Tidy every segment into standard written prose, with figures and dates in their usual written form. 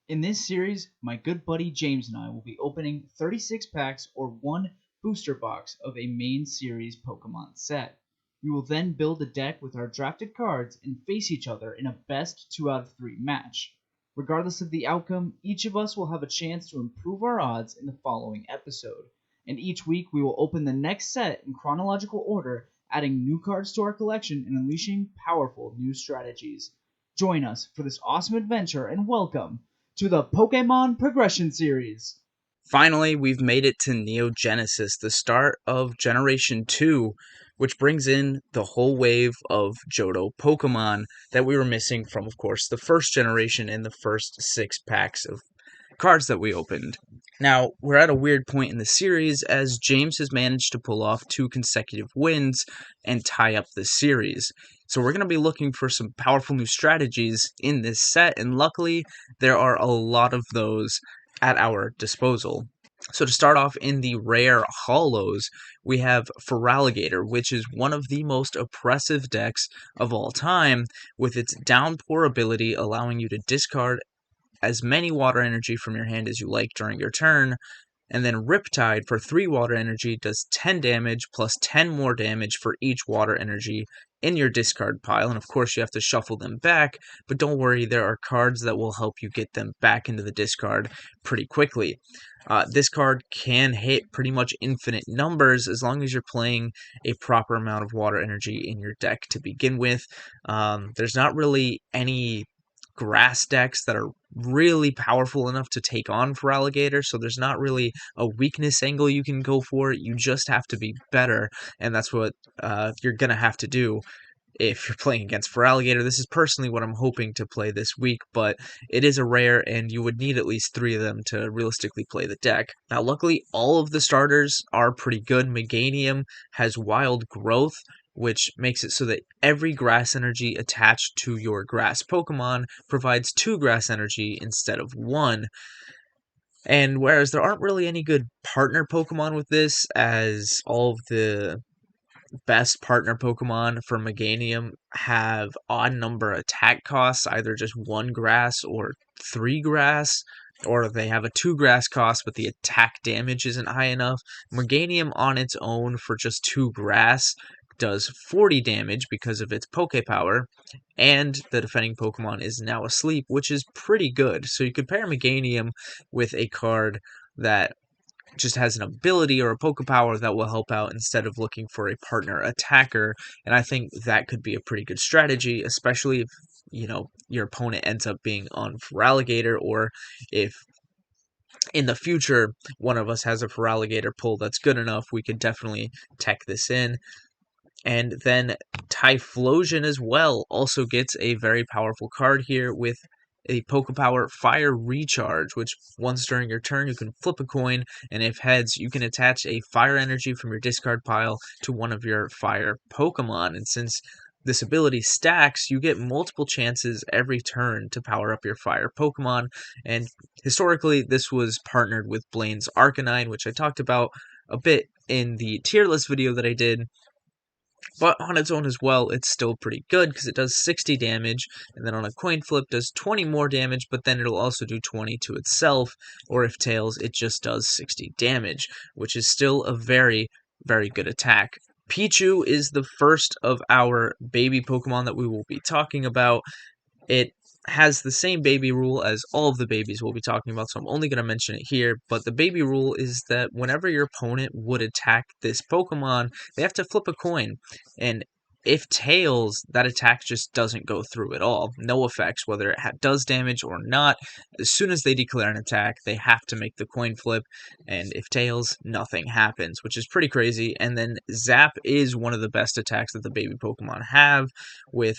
In this series, my good buddy James and I will be opening 36 packs or one booster box of a main series Pokemon set. We will then build a deck with our drafted cards and face each other in a best 2 out of 3 match. Regardless of the outcome, each of us will have a chance to improve our odds in the following episode. And each week we will open the next set in chronological order, adding new cards to our collection and unleashing powerful new strategies. Join us for this awesome adventure and welcome to the Pokémon Progression Series. Finally, we've made it to Neo Genesis, the start of Generation 2, which brings in the whole wave of Johto Pokemon that we were missing from, of course, the first generation in the first 6 packs of cards that we opened. Now, we're at a weird point in the series as James has managed to pull off 2 consecutive wins and tie up the series. So we're going to be looking for some powerful new strategies in this set, and luckily there are a lot of those at our disposal. So to start off in the rare hollows, we have Feraligatr, which is one of the most oppressive decks of all time, with its downpour ability allowing you to discard as many water energy from your hand as you like during your turn, and then Riptide for 3 water energy does 10 damage plus 10 more damage for each water energy in your discard pile, and of course you have to shuffle them back, but don't worry, there are cards that will help you get them back into the discard pretty quickly. This card can hit pretty much infinite numbers as long as you're playing a proper amount of water energy in your deck to begin with. There's not really any grass decks that are really powerful enough to take on Feraligatr, so there's not really a weakness angle you can go for. You just have to be better, and that's what you're going to have to do if you're playing against Feraligatr. This is personally what I'm hoping to play this week, but it is a rare, and you would need at least 3 of them to realistically play the deck. Now, luckily, all of the starters are pretty good. Meganium has Wild Growth, which makes it so that every grass energy attached to your grass Pokemon provides 2 grass energy instead of 1. And whereas there aren't really any good partner Pokemon with this, as all of the best partner Pokemon for Meganium have odd number attack costs, either just 1 grass or 3 grass, or they have a 2 grass cost but the attack damage isn't high enough. Meganium on its own for just 2 grass does 40 damage because of its Poke Power, and the defending Pokemon is now asleep, which is pretty good. So you could pair Meganium with a card that just has an ability or a Poke Power that will help out instead of looking for a partner attacker, and I think that could be a pretty good strategy, especially if your opponent ends up being on Feraligatr, or if in the future one of us has a Feraligatr pull that's good enough, we could definitely tech this in. And then Typhlosion as well also gets a very powerful card here with a Poke Power Fire Recharge, which once during your turn you can flip a coin, and if heads, you can attach a fire energy from your discard pile to one of your fire Pokemon. And since this ability stacks, you get multiple chances every turn to power up your fire Pokemon. And historically, this was partnered with Blaine's Arcanine, which I talked about a bit in the tier list video that I did. But on its own as well, it's still pretty good because it does 60 damage, and then on a coin flip does 20 more damage, but then it'll also do 20 to itself, or if tails, it just does 60 damage, which is still a very, very good attack. Pichu is the first of our baby Pokemon that we will be talking about. It has the same baby rule as all of the babies we'll be talking about, so I'm only going to mention it here, but the baby rule is that whenever your opponent would attack this Pokemon, they have to flip a coin, and if tails, that attack just doesn't go through at all. No effects, whether it does damage or not. As soon as they declare an attack, they have to make the coin flip, and if tails, nothing happens, which is pretty crazy. And then Zap is one of the best attacks that the baby Pokemon have, with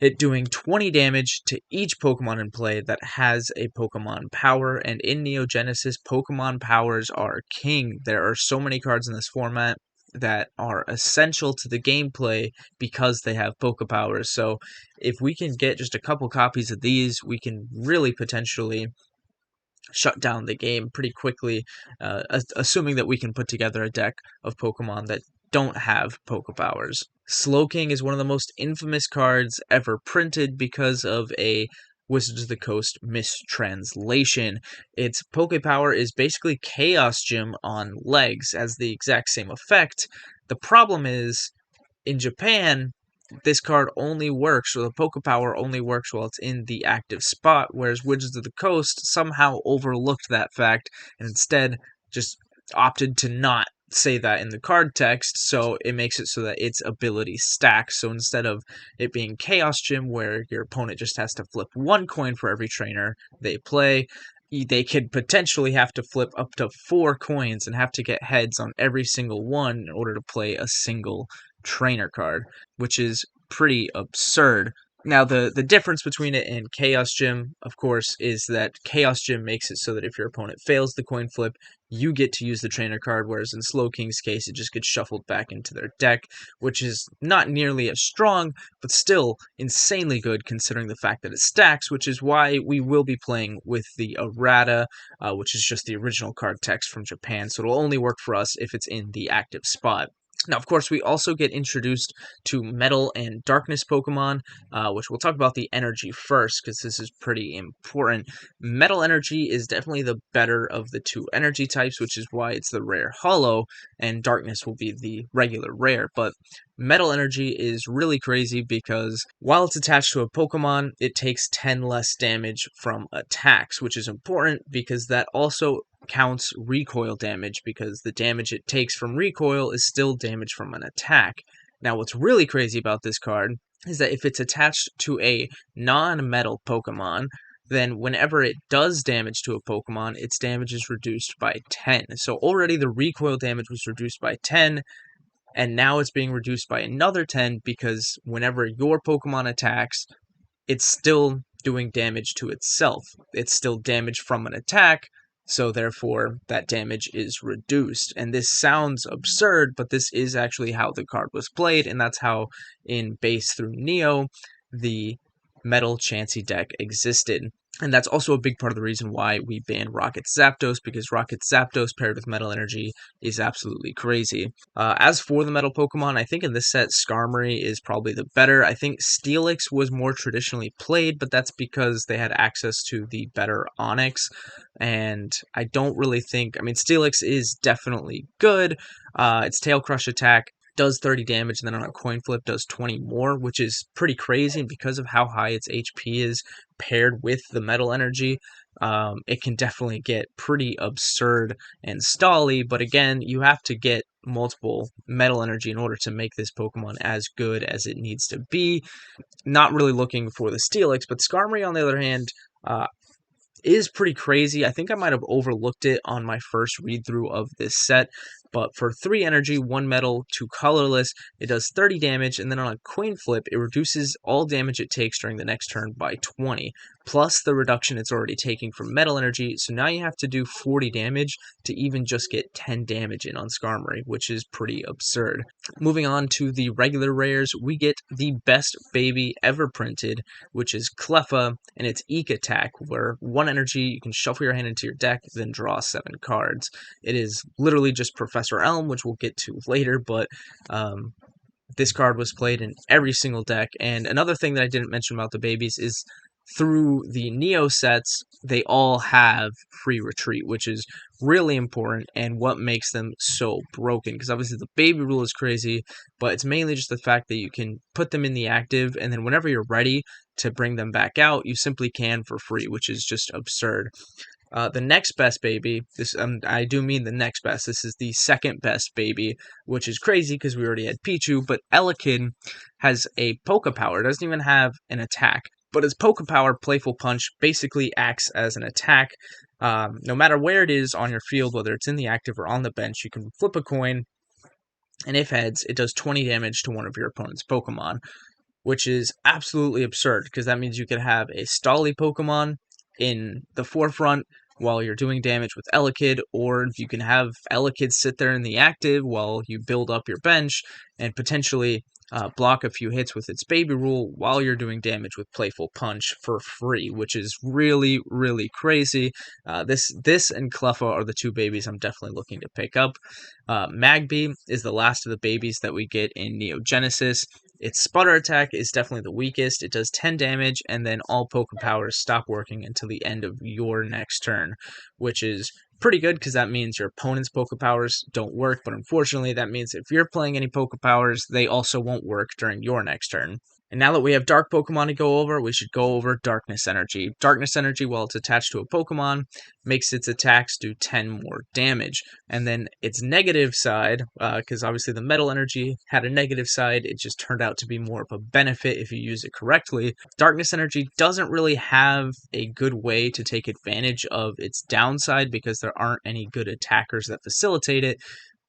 it doing 20 damage to each Pokemon in play that has a Pokemon power, and in Neo Genesis, Pokemon powers are king. There are so many cards in this format that are essential to the gameplay because they have Poke Powers. So if we can get just a couple copies of these, we can really potentially shut down the game pretty quickly, assuming that we can put together a deck of Pokemon that don't have Poke Powers. Slowking is one of the most infamous cards ever printed because of a Wizards of the Coast mistranslation. Its Poke Power is basically Chaos Gym on legs, has the exact same effect. The problem is, in Japan, this card only works, or the Poke Power only works while it's in the active spot, whereas Wizards of the Coast somehow overlooked that fact and instead just opted to not say that in the card text, so it makes it so that its ability stacks. So instead of it being Chaos Gym, where your opponent just has to flip one coin for every trainer they play, they could potentially have to flip up to 4 coins and have to get heads on every single one in order to play a single trainer card, which is pretty absurd. Now, the difference between it and Chaos Gym, of course, is that Chaos Gym makes it so that if your opponent fails the coin flip, you get to use the trainer card, whereas in Slowking's case, it just gets shuffled back into their deck, which is not nearly as strong, but still insanely good considering the fact that it stacks, which is why we will be playing with the errata, which is just the original card text from Japan, so it'll only work for us if it's in the active spot. Now, of course, we also get introduced to Metal and Darkness Pokemon, which we'll talk about the energy first, because this is pretty important. Metal Energy is definitely the better of the two energy types, which is why it's the rare holo, and Darkness will be the regular rare. But Metal Energy is really crazy because while it's attached to a Pokemon, it takes 10 less damage from attacks, which is important because that also counts recoil damage, because the damage it takes from recoil is still damage from an attack. Now, what's really crazy about this card is that if it's attached to a non-metal Pokemon, then whenever it does damage to a Pokemon, its damage is reduced by 10. So already the recoil damage was reduced by 10, and now it's being reduced by another 10 because whenever your Pokemon attacks, it's still doing damage to itself. It's still damage from an attack, so therefore that damage is reduced. And this sounds absurd, but this is actually how the card was played, and that's how in base through Neo, the Metal Chansey deck existed. And that's also a big part of the reason why we banned Rocket Zapdos, because Rocket Zapdos paired with Metal Energy is absolutely crazy. As for the Metal Pokemon, I think in this set, Skarmory is probably the better. I think Steelix was more traditionally played, but that's because they had access to the better Onix. And I don't really think, I mean, Steelix is definitely good. Its Tail Crush attack does 30 damage, and then on a coin flip does 20 more, which is pretty crazy. And because of how high its HP is paired with the Metal Energy, it can definitely get pretty absurd and stally. But again, you have to get multiple Metal Energy in order to make this Pokemon as good as it needs to be. Not really looking for the Steelix, but Skarmory, on the other hand, is pretty crazy. I think I might have overlooked it on my first read through of this set, but for 3 energy, 1 metal, 2 colorless, it does 30 damage, and then on a coin flip, it reduces all damage it takes during the next turn by 20, plus the reduction it's already taking from metal energy, so now you have to do 40 damage to even just get 10 damage in on Skarmory, which is pretty absurd. Moving on to the regular rares, we get the best baby ever printed, which is Cleffa, and its Eek attack, where 1 energy, you can shuffle your hand into your deck, then draw 7 cards. It is literally just Professor Elm, which we'll get to later, but this card was played in every single deck. And another thing that I didn't mention about the babies is through the Neo sets, they all have free retreat, which is really important and what makes them so broken. Because obviously the baby rule is crazy, but it's mainly just the fact that you can put them in the active, and then whenever you're ready to bring them back out, you simply can for free, which is just absurd. The next best baby, this I do mean the next best, this is the second best baby, which is crazy because we already had Pichu, but Elekid has a Poke Power. It doesn't even have an attack, but its Poke Power, Playful Punch, basically acts as an attack. No matter where it is on your field, whether it's in the active or on the bench, you can flip a coin, and if heads, it does 20 damage to one of your opponent's Pokemon, which is absolutely absurd, because that means you could have a Stally Pokemon in the forefront while you're doing damage with Elekid, or you can have Elekid sit there in the active while you build up your bench and potentially block a few hits with its baby rule while you're doing damage with Playful Punch for free, which is really, really crazy. This and Cleffa are the 2 babies I'm definitely looking to pick up. Magby is the last of the babies that we get in Neo Genesis. Its sputter attack is definitely the weakest. It does 10 damage, and then all Poke Powers stop working until the end of your next turn, which is pretty good because that means your opponent's Poke Powers don't work, but unfortunately that means if you're playing any Poke Powers, they also won't work during your next turn. And now that we have Dark Pokemon to go over, we should go over Darkness Energy. Darkness Energy, while it's attached to a Pokemon, makes its attacks do 10 more damage. And then its negative side, because obviously the Metal Energy had a negative side, it just turned out to be more of a benefit if you use it correctly. Darkness Energy doesn't really have a good way to take advantage of its downside because there aren't any good attackers that facilitate it.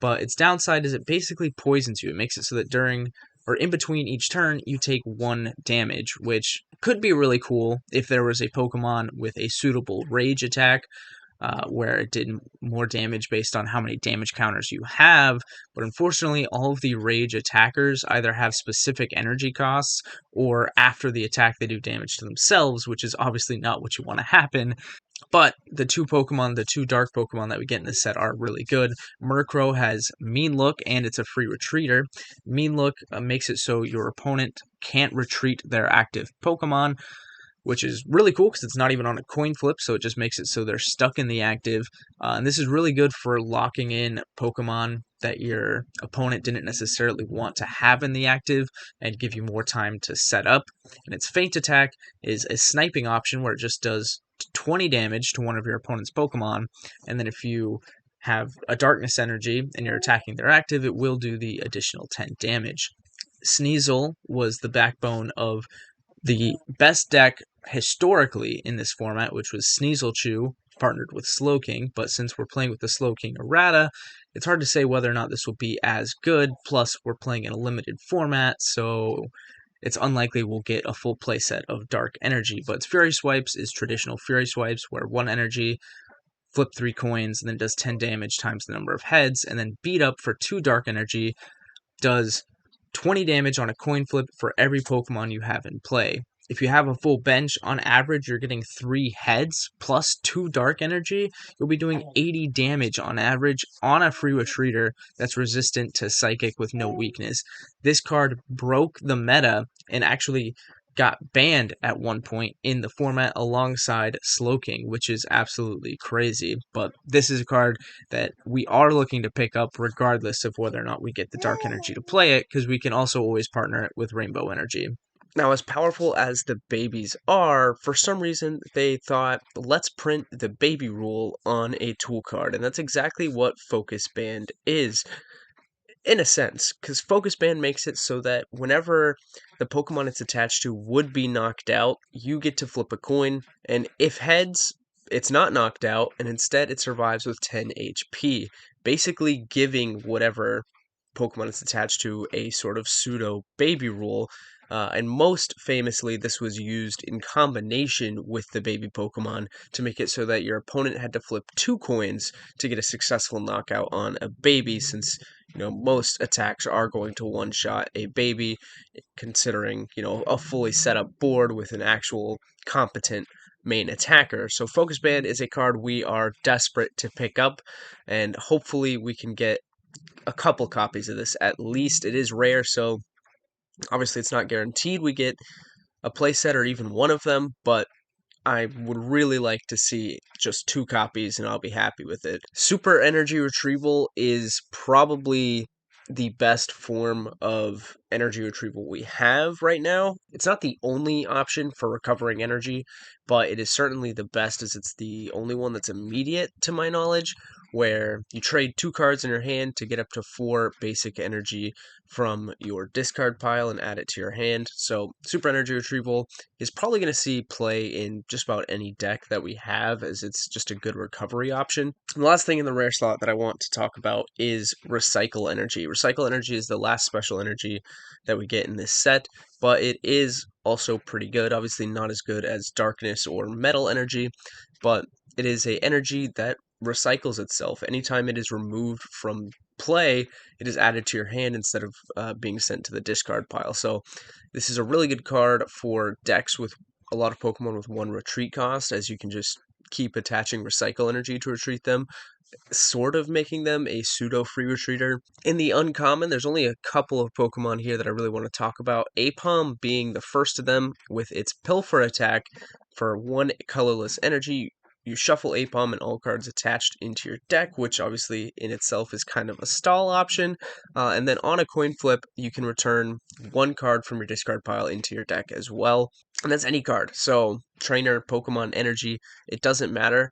But its downside is it basically poisons you. It makes it so that during or in between each turn, you take 1 damage, which could be really cool if there was a Pokemon with a suitable rage attack, where it did more damage based on how many damage counters you have. But unfortunately, all of the rage attackers either have specific energy costs, or after the attack, they do damage to themselves, which is obviously not what you want to happen. But the two dark Pokemon that we get in this set are really good. Murkrow has Mean Look, and it's a free retreater. Mean Look makes it so your opponent can't retreat their active Pokemon, which is really cool because it's not even on a coin flip, so it just makes it so they're stuck in the active. And this is really good for locking in Pokemon that your opponent didn't necessarily want to have in the active and give you more time to set up. And its Feint Attack is a sniping option where it just does 20 damage to one of your opponent's Pokemon, and then if you have a Darkness Energy and you're attacking their active, it will do the additional 10 damage. Sneasel was the backbone of the best deck historically in this format, which was Sneaselchew partnered with Slowking, but since we're playing with the Slowking errata, it's hard to say whether or not this will be as good, plus we're playing in a limited format, so it's unlikely we'll get a full playset of Dark Energy. But its Fury Swipes is traditional Fury Swipes, where 1 energy, flip 3 coins, and then does 10 damage times the number of heads, and then Beat Up for 2 Dark Energy does 20 damage on a coin flip for every Pokemon you have in play. If you have a full bench, on average, you're getting 3 heads plus 2 Dark Energy. You'll be doing 80 damage on average on a free retreater that's resistant to Psychic with no weakness. This card broke the meta and actually got banned at one point in the format alongside Slowking, which is absolutely crazy. But this is a card that we are looking to pick up regardless of whether or not we get the Dark Energy to play it, because we can also always partner it with Rainbow Energy. Now, as powerful as the babies are, for some reason they thought, let's print the baby rule on a tool card, and that's exactly what Focus Band is. In a sense, because Focus Band makes it so that whenever the Pokemon it's attached to would be knocked out, you get to flip a coin, and if heads, it's not knocked out, and instead it survives with 10 HP, basically giving whatever Pokemon it's attached to a sort of pseudo baby rule. And most famously, this was used in combination with the baby Pokemon to make it so that your opponent had to flip 2 coins to get a successful knockout on a baby, since most attacks are going to one-shot a baby, considering a fully set up board with an actual competent main attacker. So Focus Band is a card we are desperate to pick up, and hopefully we can get a couple copies of this at least. It is rare, so obviously it's not guaranteed we get a playset or even one of them, but I would really like to see just 2 copies and I'll be happy with it. Super Energy Retrieval is probably the best form of energy retrieval we have right now. It's not the only option for recovering energy, but it is certainly the best, as it's the only one that's immediate to my knowledge, where you trade 2 cards in your hand to get up to 4 basic energy from your discard pile and add it to your hand. So Super Energy Retrieval is probably going to see play in just about any deck that we have, as it's just a good recovery option. And the last thing in the rare slot that I want to talk about is Recycle Energy. Recycle Energy is the last special energy that we get in this set, but it is also pretty good. Obviously not as good as Darkness or Metal Energy, but it is a energy that recycles itself. Anytime it is removed from play, it is added to your hand instead of being sent to the discard pile. So this is a really good card for decks with a lot of Pokemon with 1 retreat cost, as you can just keep attaching Recycle Energy to retreat them. sort of making them a pseudo free retreater. In the uncommon, there's only a couple of Pokemon here that I really want to talk about. Apom being the first of them with its Pilfer attack. For 1 colorless energy, you shuffle Apom and all cards attached into your deck, which obviously in itself is kind of a stall option. And then on a coin flip, you can return 1 card from your discard pile into your deck as well. And that's any card. So trainer, Pokemon, energy, it doesn't matter.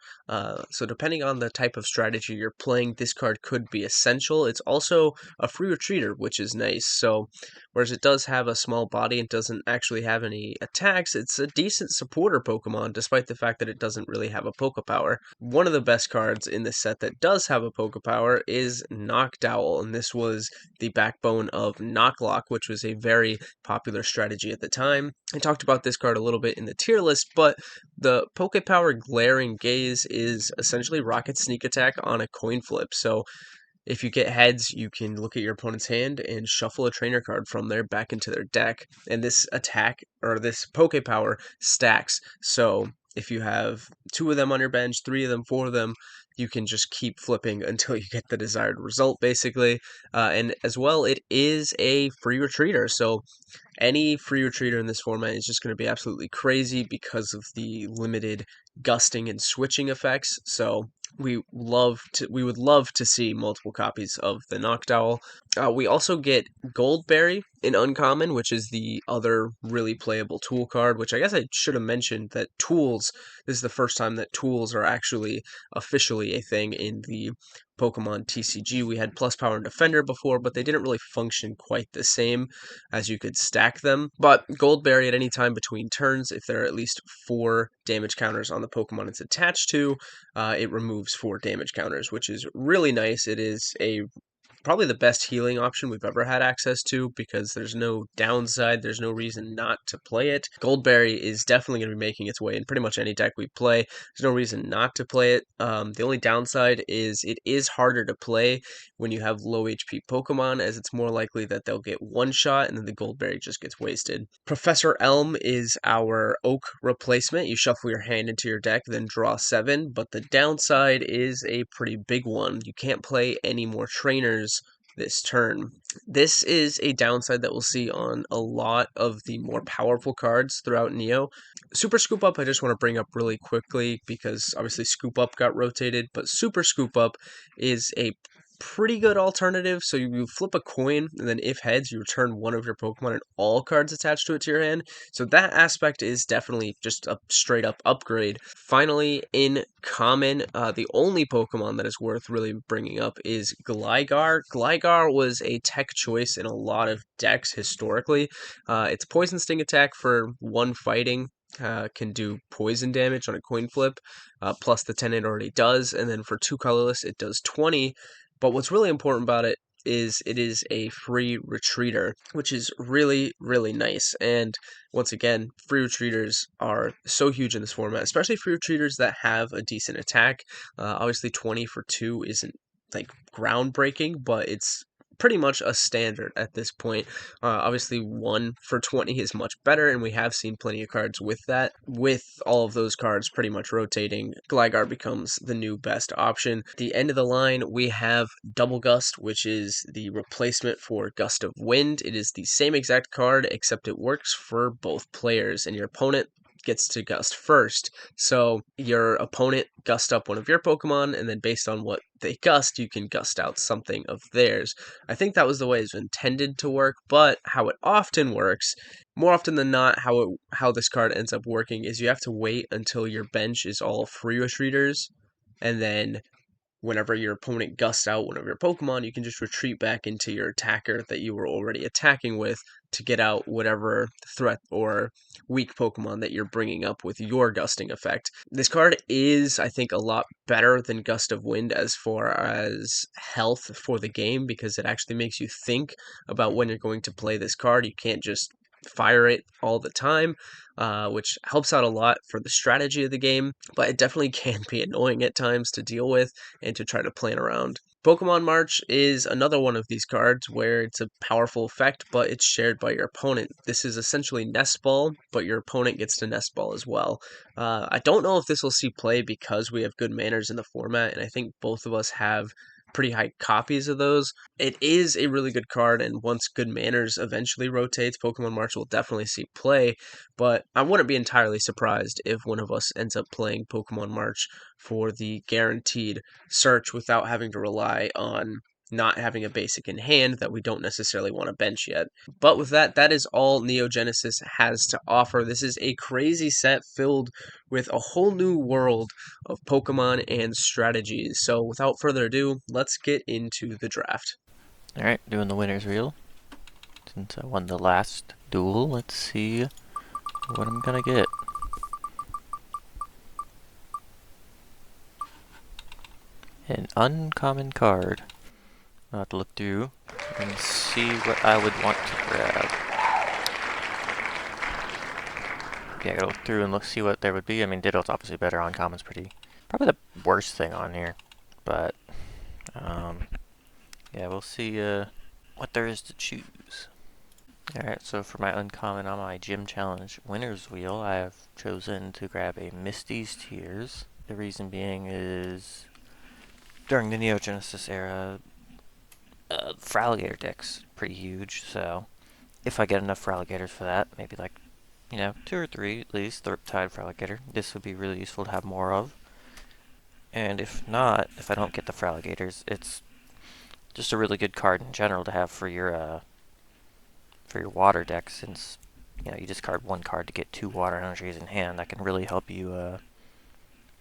So depending on the type of strategy you're playing, this card could be essential. It's also a free retreater, which is nice. So whereas it does have a small body and doesn't actually have any attacks, it's a decent supporter Pokemon, despite the fact that it doesn't really have a Pokepower. One of the best cards in this set that does have a Pokepower is Knockdowl, and this was the backbone of Knocklock, which was a very popular strategy at the time. I talked about this card a little bit in the tier list, but the Pokepower Glaring Gaze is essentially Rocket Sneak Attack on a coin flip. So if you get heads, you can look at your opponent's hand and shuffle a trainer card from there back into their deck. And this attack, or this Pokepower, stacks. So if you have 2 of them on your bench, 3 of them, 4 of them, you can just keep flipping until you get the desired result, basically. And as well, it is a free retreater. So any free retreater in this format is just going to be absolutely crazy because of the limited gusting and switching effects. So we would love to see multiple copies of the Knockdowl. We also get Goldberry in Uncommon, which is the other really playable tool card, which I guess I should have mentioned that tools, this is the first time that tools are actually officially a thing in the Pokemon TCG. We had Plus Power and Defender before, but they didn't really function quite the same, as you could stack them. But Goldberry at any time between turns, if there are at least 4 damage counters on the Pokemon it's attached to, it removes 4 damage counters, which is really nice. It is probably the best healing option we've ever had access to because there's no downside, there's no reason not to play it. Goldberry is definitely going to be making its way in pretty much any deck we play. There's no reason not to play it. The only downside is it is harder to play when you have low HP Pokemon, as it's more likely that they'll get one shot and then the Goldberry just gets wasted. Professor Elm is our Oak replacement. You shuffle your hand into your deck, then draw 7, but the downside is a pretty big one. You can't play any more trainers this turn. This is a downside that we'll see on a lot of the more powerful cards throughout Neo. Super Scoop Up I just want to bring up really quickly because obviously Scoop Up got rotated, but Super Scoop Up is a pretty good alternative. So you flip a coin, and then if heads, you return 1 of your Pokemon and all cards attached to it to your hand. So that aspect is definitely just a straight up upgrade. Finally, in common, the only Pokemon that is worth really bringing up is Gligar. Gligar was a tech choice in a lot of decks historically. It's Poison Sting attack for 1 fighting. Can do poison damage on a coin flip, plus the 10 it already does, and then for 2 colorless, it does 20. But what's really important about it is a free retreater, which is really, really nice. And once again, free retreaters are so huge in this format, especially free retreaters that have a decent attack. Obviously, 20 for 2 isn't like groundbreaking, but it's pretty much a standard at this point. Obviously, 1 for 20 is much better, and we have seen plenty of cards with that. With all of those cards pretty much rotating, Gligar becomes the new best option. At the end of the line, we have Double Gust, which is the replacement for Gust of Wind. It is the same exact card, except it works for both players, and your opponent gets to gust first. So your opponent gust up one of your Pokemon, and then based on what they gust, you can gust out something of theirs. I think that was the way it's intended to work, but how it often works, more often than not, how this card ends up working is you have to wait until your bench is all free retreaters, and then whenever your opponent gusts out one of your Pokemon, you can just retreat back into your attacker that you were already attacking with to get out whatever threat or weak Pokemon that you're bringing up with your gusting effect. This card is, I think, a lot better than Gust of Wind as far as health for the game because it actually makes you think about when you're going to play this card. You can't just fire it all the time, which helps out a lot for the strategy of the game, but it definitely can be annoying at times to deal with and to try to plan around. Pokemon March is another one of these cards where it's a powerful effect, but it's shared by your opponent. This is essentially Nest Ball, but your opponent gets to Nest Ball as well. I don't know if this will see play because we have good manners in the format, and I think both of us have pretty high copies of those. It is a really good card, and once good manners eventually rotates, Pokemon March will definitely see play, but I wouldn't be entirely surprised if one of us ends up playing Pokemon March for the guaranteed search without having to rely on not having a basic in hand that we don't necessarily want to bench yet. But with that, that is all Neo Genesis has to offer. This is a crazy set filled with a whole new world of Pokemon and strategies. So without further ado, let's get into the draft. Alright, doing the winner's wheel. Since I won the last duel, let's see what I'm gonna get. An uncommon card. I'll have to look through and see what I would want to grab. Yeah, I gotta look through and see what there would be. I mean, Ditto's obviously better. Uncommon's probably the worst thing on here. But, yeah, we'll see what there is to choose. Alright, so for my uncommon on my gym challenge winner's wheel, I have chosen to grab a Misty's Tears. The reason being is during the Neo Genesis era, Fraligator deck's pretty huge, so if I get enough Fraligators for that, maybe like, 2 or 3 at least, the Riptide Fraligator, this would be really useful to have more of. And if not, if I don't get the Fraligators, it's just a really good card in general to have for your water deck, since you discard 1 card to get 2 water energies in hand. That can really help you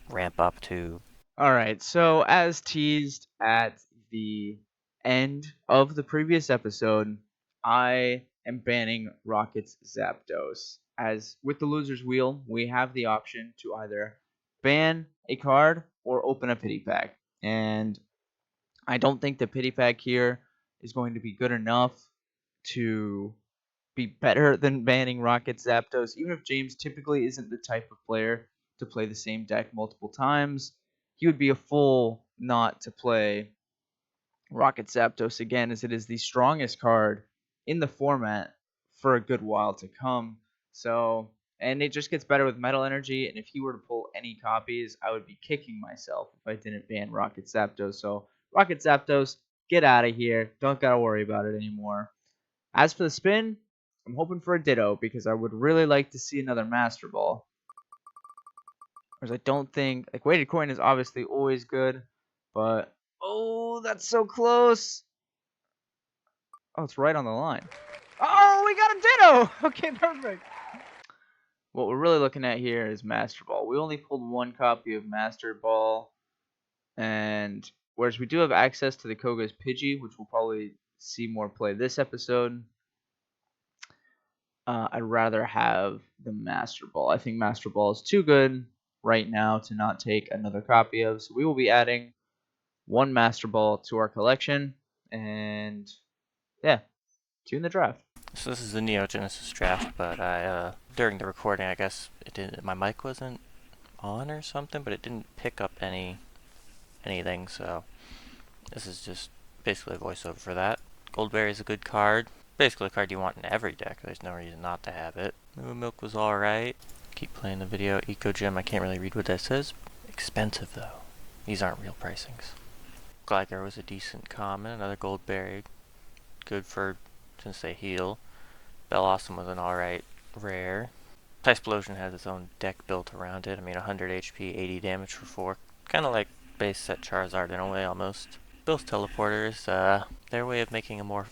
ramp up to. Alright, so as teased at the end of the previous episode, I am banning Rocket's Zapdos. As with the loser's wheel, we have the option to either ban a card or open a pity pack. And I don't think the pity pack here is going to be good enough to be better than banning Rocket Zapdos, even if James typically isn't the type of player to play the same deck multiple times. He would be a fool not to play Rocket Zapdos again, as it is the strongest card in the format for a good while to come. So, and it just gets better with Metal Energy, and if he were to pull any copies, I would be kicking myself if I didn't ban Rocket Zapdos. So, Rocket Zapdos, get out of here. Don't gotta worry about it anymore. As for the spin, I'm hoping for a Ditto because I would really like to see another Master Ball. Whereas I don't think, like, Weighted Coin is obviously always good, but, oh, that's so close. Oh, it's right on the line. Oh, we got a Ditto! Okay, perfect. What we're really looking at here is Master Ball. We only pulled 1 copy of Master Ball, and whereas we do have access to the Koga's Pidgey, which we'll probably see more play this episode, I'd rather have the Master Ball. I think Master Ball is too good right now to not take another copy of, so we will be adding 1 Master Ball to our collection, and yeah, tune the draft. So this is the Neo Genesis draft, but I during the recording, I guess my mic wasn't on or something, but it didn't pick up anything. So this is just basically a voiceover for that. Goldberry is a good card. Basically a card you want in every deck. There's no reason not to have it. Moo Milk was alright. Keep playing the video. Eco Gem, I can't really read what that says. Expensive though. These aren't real pricings. Gligar was a decent common. Another Goldberry. Good for, since they heal. Bellossom was an alright rare. Typhlosion has its own deck built around it. I mean, 100 HP, 80 damage for 4. Kind of like base set Charizard in a way, almost. Bill's Teleporter is their way of making a more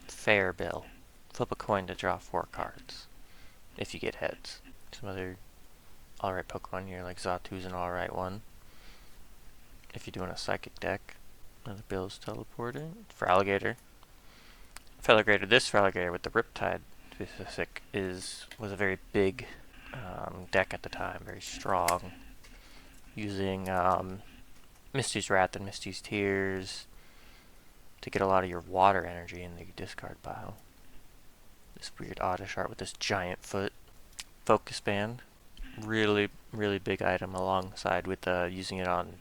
fair bill. Flip a coin to draw 4 cards, if you get heads. Some other alright Pokemon here, like Xatu's an alright one. If you're doing a Psychic deck. Another Bill's Teleporter. Fraligator. This Fraligator with the Riptide specific was a very big deck at the time, very strong. Using Misty's Wrath and Misty's Tears to get a lot of your water energy in the discard pile. This weird Oddish art with this giant foot. Focus Band. Really, really big item alongside with using it on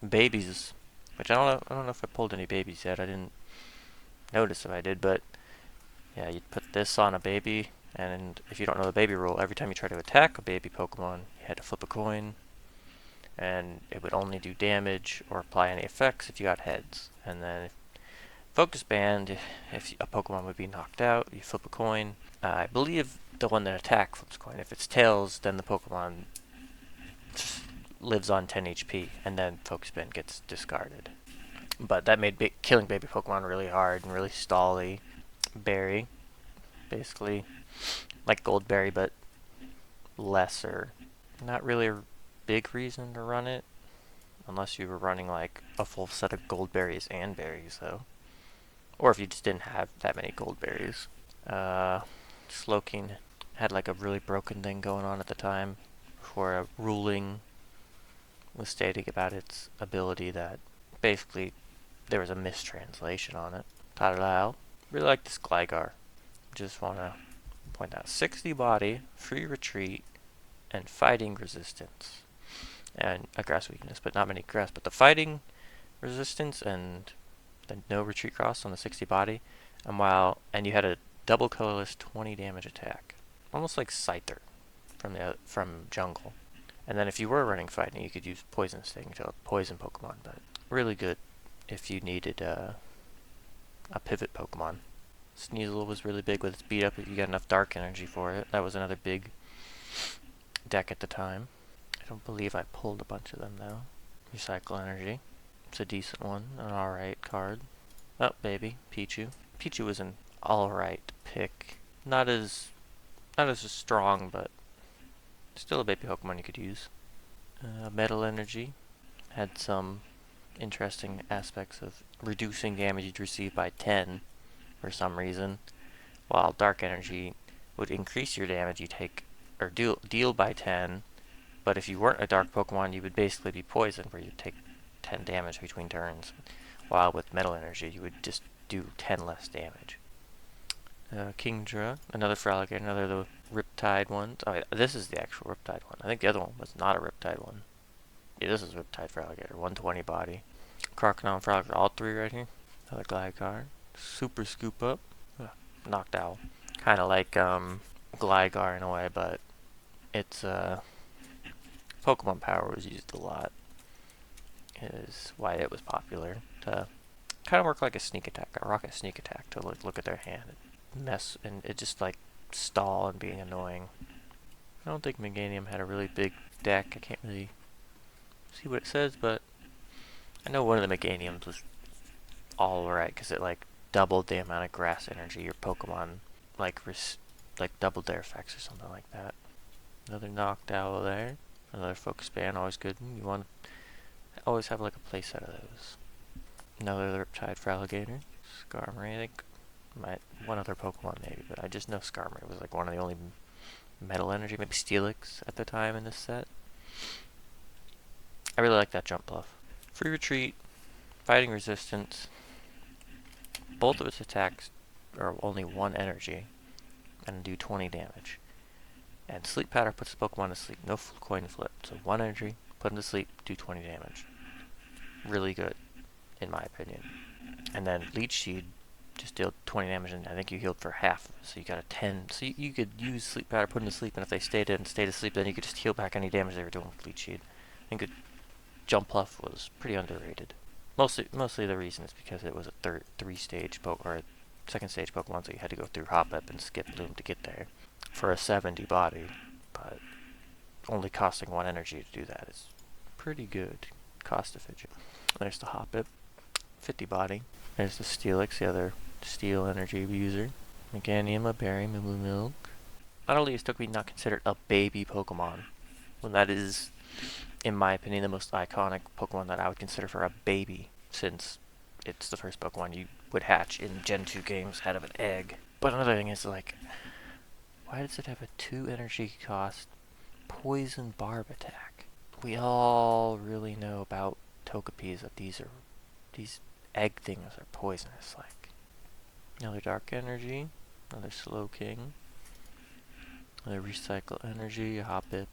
babies which I don't know if I pulled any babies yet. I didn't notice if I did, but yeah, you'd put this on a baby, and if you don't know the baby rule, every time you try to attack a baby Pokemon, you had to flip a coin, and it would only do damage or apply any effects if you got heads. And then Focus Band, if a Pokemon would be knocked out, you flip a coin. I believe the one that attacks flips a coin. If it's Tails, then the Pokemon just lives on 10 HP, and then Focus Band gets discarded. But that made killing baby Pokemon really hard and really stally. Berry, basically like Goldberry, but lesser. Not really a big reason to run it, unless you were running like a full set of Goldberries and berries, though. Or if you just didn't have that many Goldberries. Slowking had like a really broken thing going on at the time, where a ruling was stating about its ability that basically there was a mistranslation on it. Tadalao. Really like this Gligar. Just want to point out 60 body, free retreat, and fighting resistance. And a grass weakness, but not many grass. But the fighting resistance and the no retreat cross on the 60 body, and you had a double colorless 20 damage attack. Almost like Scyther from Jungle. And then if you were running fighting, you could use Poison Sting to poison Pokemon, but really good if you needed a pivot Pokemon. Sneasel was really big with its beat up if you got enough dark energy for it. That was another big deck at the time. I don't believe I pulled a bunch of them though. Recycle energy. It's a decent one, an alright card. Oh, baby, Pichu. Pichu was an alright pick. Not as strong, but still a baby Pokemon you could use. Metal energy had some interesting aspects of reducing damage you'd receive by 10 for some reason, while dark energy would increase your damage you take or deal by 10, but if you weren't a dark Pokemon, you would basically be poisoned, where you'd take 10 damage between turns, while with metal energy you would just do 10 less damage. Kingdra, another Feraligatr, another of the Riptide ones. Oh, yeah, this is the actual Riptide one. I think the other one was not a Riptide one. Yeah, this is Riptide Feraligatr, 120 body. Crocodile and Feraligatr, all three right here. Another Gligar. Super Scoop Up. Knocked Owl. Kind of like Gligar in a way, but its Pokemon power was used a lot. Is why it was popular. To kind of work like a sneak attack, a rocket sneak attack, to look at their hand and mess, and it just like stall and being annoying. I don't think Meganium had a really big deck. I can't really see what it says, but I know one of the Meganiums was alright, because it like doubled the amount of grass energy your Pokemon like doubled their effects or something like that. Another Knocked Owl there. Another Focus Band, always good. You want to always have like a playset of those. Another Riptide Feraligatr. Skarmory, I think. One other Pokemon maybe, but I just know Skarmory was like one of the only metal energy, maybe Steelix at the time in this set. I really like that jump bluff. Free retreat, fighting resistance. Both of its attacks are only 1 energy and do 20 damage. And Sleep Powder puts the Pokemon to sleep. No coin flip. So 1 energy, put him to sleep, do 20 damage. Really good, in my opinion. And then Leech Seed just deal 20 damage, and I think you healed for half. So you got a 10. So you could use Sleep Powder, put them to sleep, and if they stayed asleep, then you could just heal back any damage they were doing with Leech Seed. I think Jump Bluff was pretty underrated. Mostly the reason is because it was a second stage Pokemon, so you had to go through Hoppip and Skip Loom to get there for a 70 body, but only costing 1 energy to do that is pretty good, cost efficient. There's the Hoppip, 50 body. There's the Steelix, the other steel energy user. Meganium, a berry, Moo Milk. Not only is Togepi not considered a baby Pokemon, when that is, in my opinion, the most iconic Pokemon that I would consider for a baby, since it's the first Pokemon you would hatch in Gen 2 games out of an egg. But another thing is, like, why does it have a 2 energy cost poison barb attack? We all really know about Togepis that these egg things are poisonous. Like, another dark energy, another Slowking, another recycle energy, a Hoppip,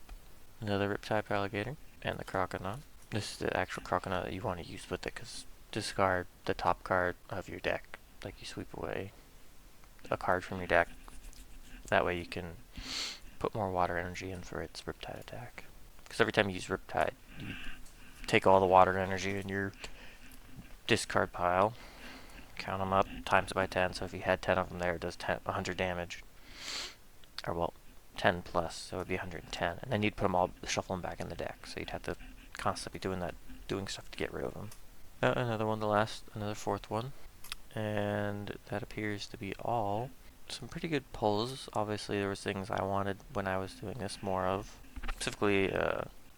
another Riptide Alligator, and the Croconaut. This is the actual Croconaut that you want to use with it, because discard the top card of your deck. Like you sweep away a card from your deck. That way you can put more water energy in for its Riptide attack. Because every time you use Riptide, you take all the water energy in your discard pile, count them up, times it by 10. So if you had 10 of them there, it does 100 damage. Or, well, 10 plus, so it would be 110. And then you'd put them all, shuffle them back in the deck. So you'd have to constantly be doing stuff to get rid of them. Another one, another fourth one. And that appears to be all. Some pretty good pulls. Obviously, there was things I wanted when I was doing this more of. Specifically,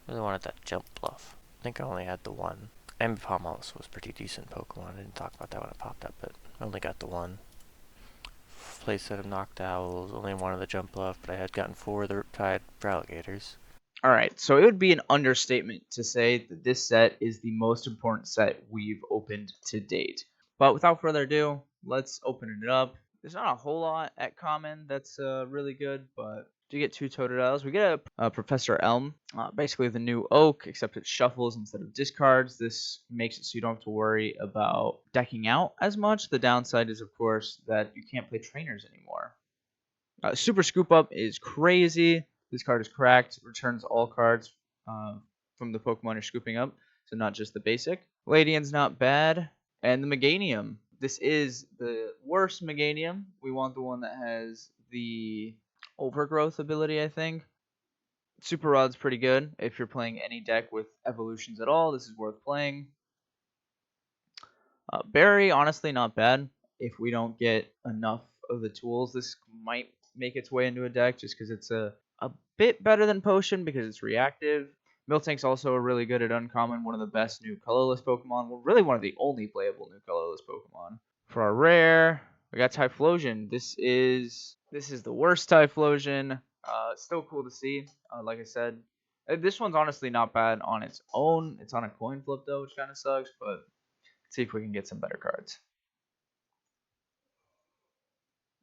really wanted that jump bluff. I think I only had the one. Ambipom also was pretty decent Pokemon. I didn't talk about that when it popped up, but I only got the one. Playset of Noctowls, only one of the jump bluff, but I had gotten 4 of the Riptide for Alligators. Alright, so it would be an understatement to say that this set is the most important set we've opened to date. But without further ado, let's open it up. There's not a whole lot at common that's really good, but do get 2 Totodiles. We get a Professor Elm, basically the new Oak, except it shuffles instead of discards. This makes it so you don't have to worry about decking out as much. The downside is, of course, that you can't play trainers anymore. Super Scoop Up is crazy. This card is cracked. Returns all cards from the Pokemon you're scooping up, so not just the basic. Ladian's not bad. And the Meganium. This is the worst Meganium. We want the one that has the Overgrowth ability, I think. Super Rod's pretty good. If you're playing any deck with evolutions at all, this is worth playing. Barry, honestly, not bad. If we don't get enough of the tools, this might make its way into a deck just because it's a bit better than Potion because it's reactive. Miltank's also really good at Uncommon, one of the best new colorless Pokemon. Well, really one of the only playable new colorless Pokemon. For our rare, we got Typhlosion. This is the worst Typhlosion. Still cool to see. Like I said, this one's honestly not bad on its own. It's on a coin flip though, which kind of sucks, but let's see if we can get some better cards.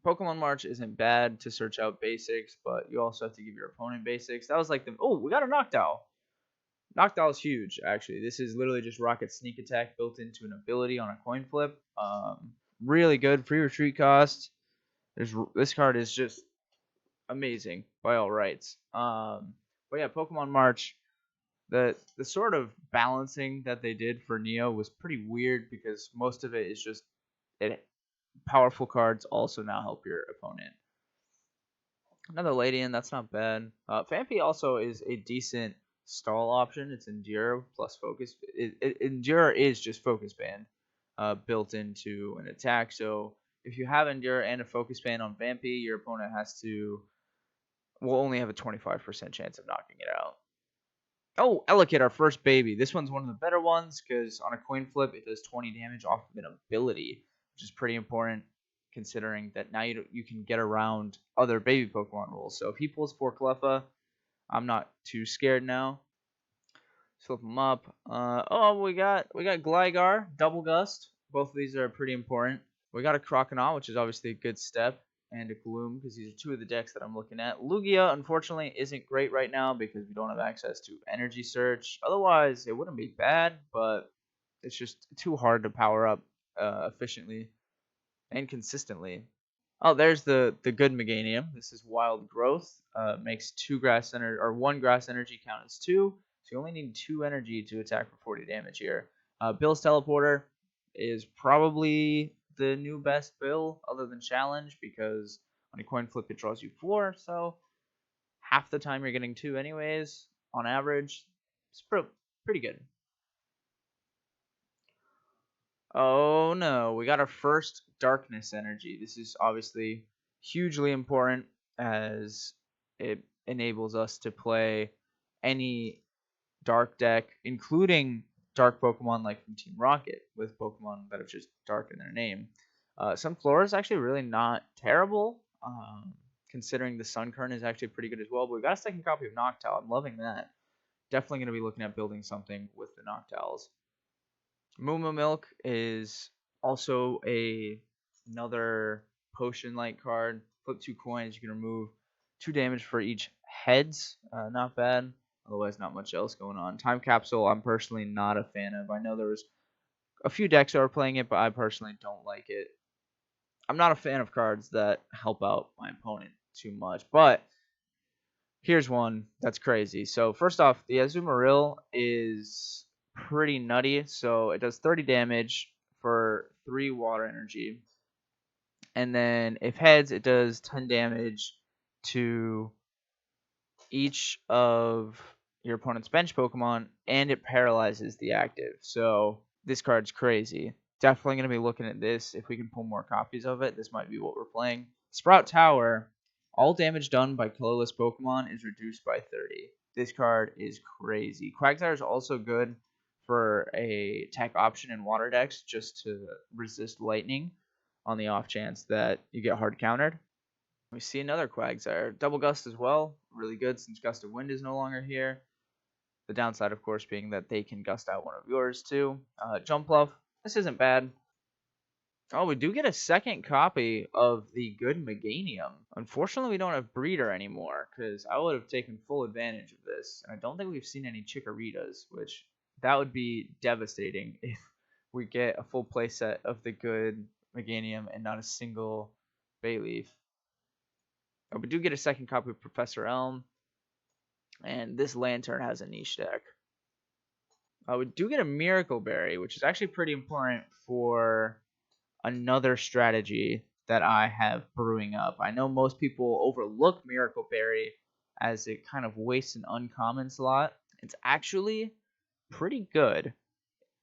Pokemon March isn't bad to search out basics, but you also have to give your opponent basics. That was like we got a Noctowl. Noctowl is huge, actually. This is literally just Rocket Sneak Attack built into an ability on a coin flip. Really good. Free retreat cost. This card is just amazing by all rights. But yeah, Pokemon March. The sort of balancing that they did for Neo was pretty weird because most of it is just powerful cards also now help your opponent. Another Ladian, that's not bad. Phanpy also is a decent stall option. It's Endure plus Focus. Endure is just Focus Band built into an attack. So if you have Endure and a Focus Band on Phanpy, your opponent will only have a 25% chance of knocking it out. Oh, Elekid, our first baby. This one's one of the better ones because on a coin flip, it does 20 damage off of an ability, which is pretty important considering that now you can get around other baby Pokemon rules. So if he pulls 4 Cleffa, I'm not too scared now. Flip them up. We got Gligar, Double Gust. Both of these are pretty important. We got a Croconaw, which is obviously a good step, and a Gloom because these are 2 of the decks that I'm looking at. Lugia, unfortunately, isn't great right now because we don't have access to Energy Search. Otherwise, it wouldn't be bad, but it's just too hard to power up efficiently and consistently. Oh, there's the good Meganium. This is Wild Growth. Makes 1 grass energy count as 2. So you only need 2 energy to attack for 40 damage here. Bill's Teleporter is probably the new best Bill other than Challenge because on a coin flip it draws you 4. So half the time you're getting 2 anyways on average. It's pretty good. Oh no, we got our first Darkness Energy. This is obviously hugely important as it enables us to play any dark deck, including dark Pokemon like from Team Rocket, with Pokemon that have just dark in their name. Sunflora is actually really not terrible, considering the Sunkern is actually pretty good as well. But we got a second copy of Noctowl. I'm loving that. Definitely going to be looking at building something with the Noctowls. Moo Milk is also another potion-like card. Flip 2 coins, you can remove 2 damage for each heads. Not bad. Otherwise, not much else going on. Time Capsule, I'm personally not a fan of. I know there was A few decks are playing it, but I personally don't like it. I'm not a fan of cards that help out my opponent too much, but here's one that's crazy. So first off, the Azumarill is pretty nutty. So it does 30 damage for 3 water energy. And then if heads, it does 10 damage to each of your opponent's bench Pokemon, and it paralyzes the active. So this card's crazy. Definitely going to be looking at this. If we can pull more copies of it, this might be what we're playing. Sprout Tower. All damage done by colorless Pokemon is reduced by 30. This card is crazy. Quagsire is also good for a tech option in water decks just to resist lightning on the off chance that you get hard countered. We see another Quagsire. Double Gust as well. Really good since Gust of Wind is no longer here. The downside, of course, being that they can gust out one of yours too. Jumpluff. This isn't bad. Oh, we do get a second copy of the good Meganium. Unfortunately, we don't have Breeder anymore, because I would have taken full advantage of this. And I don't think we've seen any Chikoritas, which that would be devastating if we get a full playset of the good Meganium and not a single Bayleaf. We do get a second copy of Professor Elm, and this Lantern has a niche deck. We do get a Miracle Berry, which is actually pretty important for another strategy that I have brewing up. I know most people overlook Miracle Berry as it kind of wastes an uncommon slot. It's actually pretty good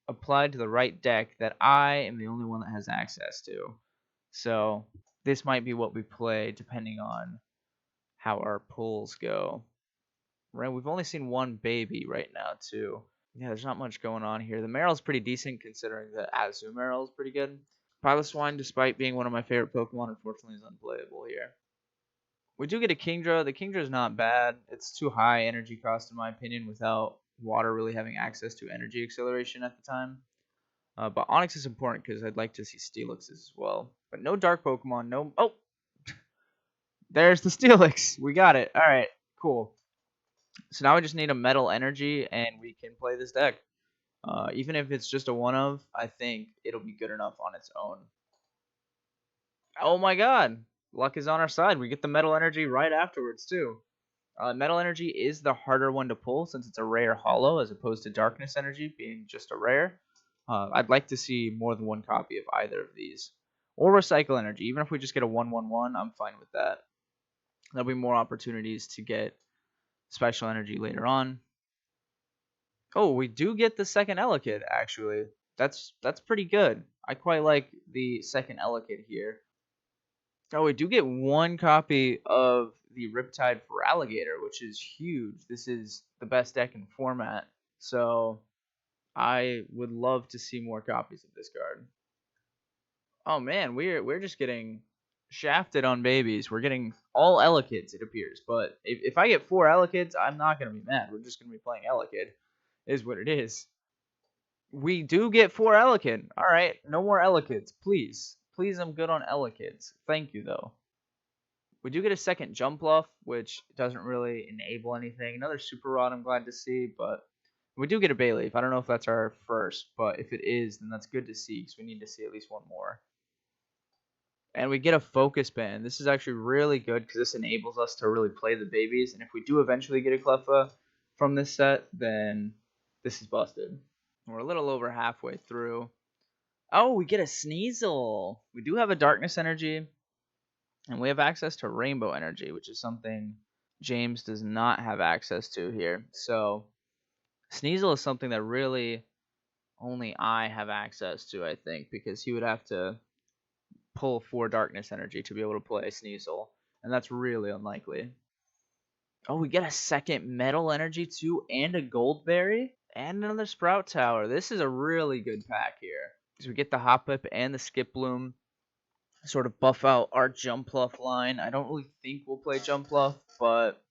applied to the right deck that I am the only one that has access to. So this might be what we play depending on how our pulls go. Right, we've only seen one baby right now too. Yeah, there's not much going on here. The Meryl's pretty decent considering the Azumarill is pretty good. Piloswine, despite being one of my favorite Pokemon, unfortunately is unplayable here. We do get a Kingdra. The Kingdra is not bad. It's too high energy cost in my opinion without water really having access to energy acceleration at the time. But Onix is important because I'd like to see Steelix as well. But no dark Pokemon, no... Oh! There's the Steelix! We got it. Alright, cool. So now we just need a Metal Energy, and we can play this deck. Even if it's just a one-of, I think it'll be good enough on its own. Oh my god! Luck is on our side. We get the Metal Energy right afterwards, too. Metal Energy is the harder one to pull since it's a rare holo as opposed to Darkness Energy being just a rare. I'd like to see more than one copy of either of these. Or Recycle Energy. Even if we just get a 1/1/1, I'm fine with that. There'll be more opportunities to get Special Energy later on. Oh, we do get the second Elekid, actually. That's pretty good. I quite like the second Elekid here. Oh, we do get one copy of the Riptide for Alligator, which is huge. This is the best deck in format. So I would love to see more copies of this card. Oh man, we're just getting shafted on babies. We're getting all Elekids, it appears. But if I get 4 Elekids, I'm not gonna be mad. We're just gonna be playing Elekid. Is what it is. We do get 4 Elekid. Alright, no more Elekids, please. Please, I'm good on Elekids. Thank you, though. We do get a second Jumpluff, which doesn't really enable anything. Another Super Rod I'm glad to see, but we do get a Bayleaf. I don't know if that's our first, but if it is, then that's good to see, because we need to see at least one more. And we get a Focus Band. This is actually really good, because this enables us to really play the babies, and if we do eventually get a Cleffa from this set, then this is busted. We're a little over halfway through. Oh, we get a Sneasel. We do have a Darkness Energy. And we have access to Rainbow Energy, which is something James does not have access to here. So Sneasel is something that really only I have access to, I think, because he would have to pull 4 Darkness Energy to be able to play Sneasel. And that's really unlikely. Oh, we get a second Metal Energy too, and a Goldberry, and another Sprout Tower. This is a really good pack here. So we get the Hoppip and the Skip Bloom. Sort of buff out our Jumpluff line. I don't really think we'll play Jumpluff, but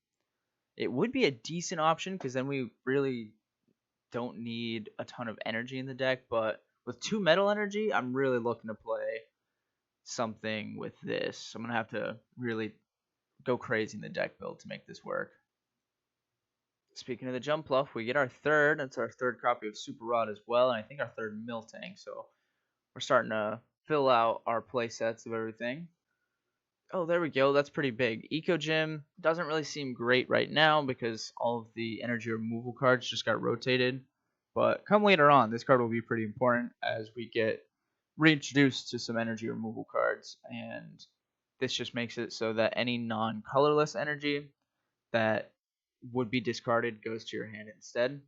it would be a decent option because then we really don't need a ton of energy in the deck. But with 2 Metal Energy, I'm really looking to play something with this. I'm going to have to really go crazy in the deck build to make this work. Speaking of the Jumpluff, we get our third. That's our third copy of Super Rod as well, and I think our third Miltank. So we're starting to fill out our play sets of everything. Oh, there we go. That's pretty big. Eco Gym doesn't really seem great right now because all of the energy removal cards just got rotated. But come later on, this card will be pretty important as we get reintroduced to some energy removal cards. And this just makes it so that any non-colorless energy that would be discarded goes to your hand instead.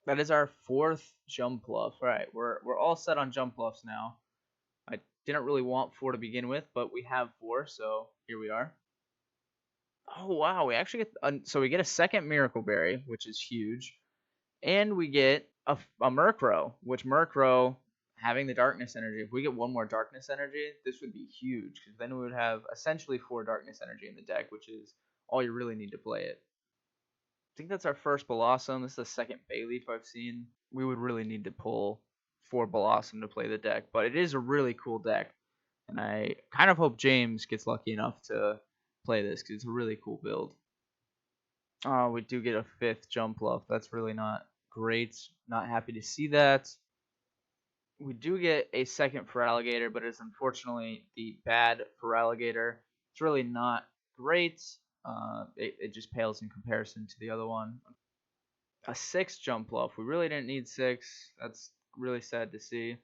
That is our fourth Jumpluff. All right, we're all set on Jumpluffs now. I didn't really want 4 to begin with, but we have 4, so here we are. Oh wow, we actually get so we get a second Miracle Berry, which is huge, and we get a Murkrow, which Murkrow having the Darkness Energy. If we get one more Darkness Energy, this would be huge because then we would have essentially 4 Darkness Energy in the deck, which is all you really need to play it. I think that's our first Blossom. This is the second Bayleaf I've seen. We would really need to pull 4 Blossom to play the deck, but it is a really cool deck. And I kind of hope James gets lucky enough to play this because it's a really cool build. Oh, we do get a 5th Jumpluff. That's really not great. Not happy to see that. We do get a second Feraligatr, but it's unfortunately the bad Feraligatr. It's really not great. It just pales in comparison to the other one. A 6th Jumpluff. We really didn't need 6. That's really sad to see.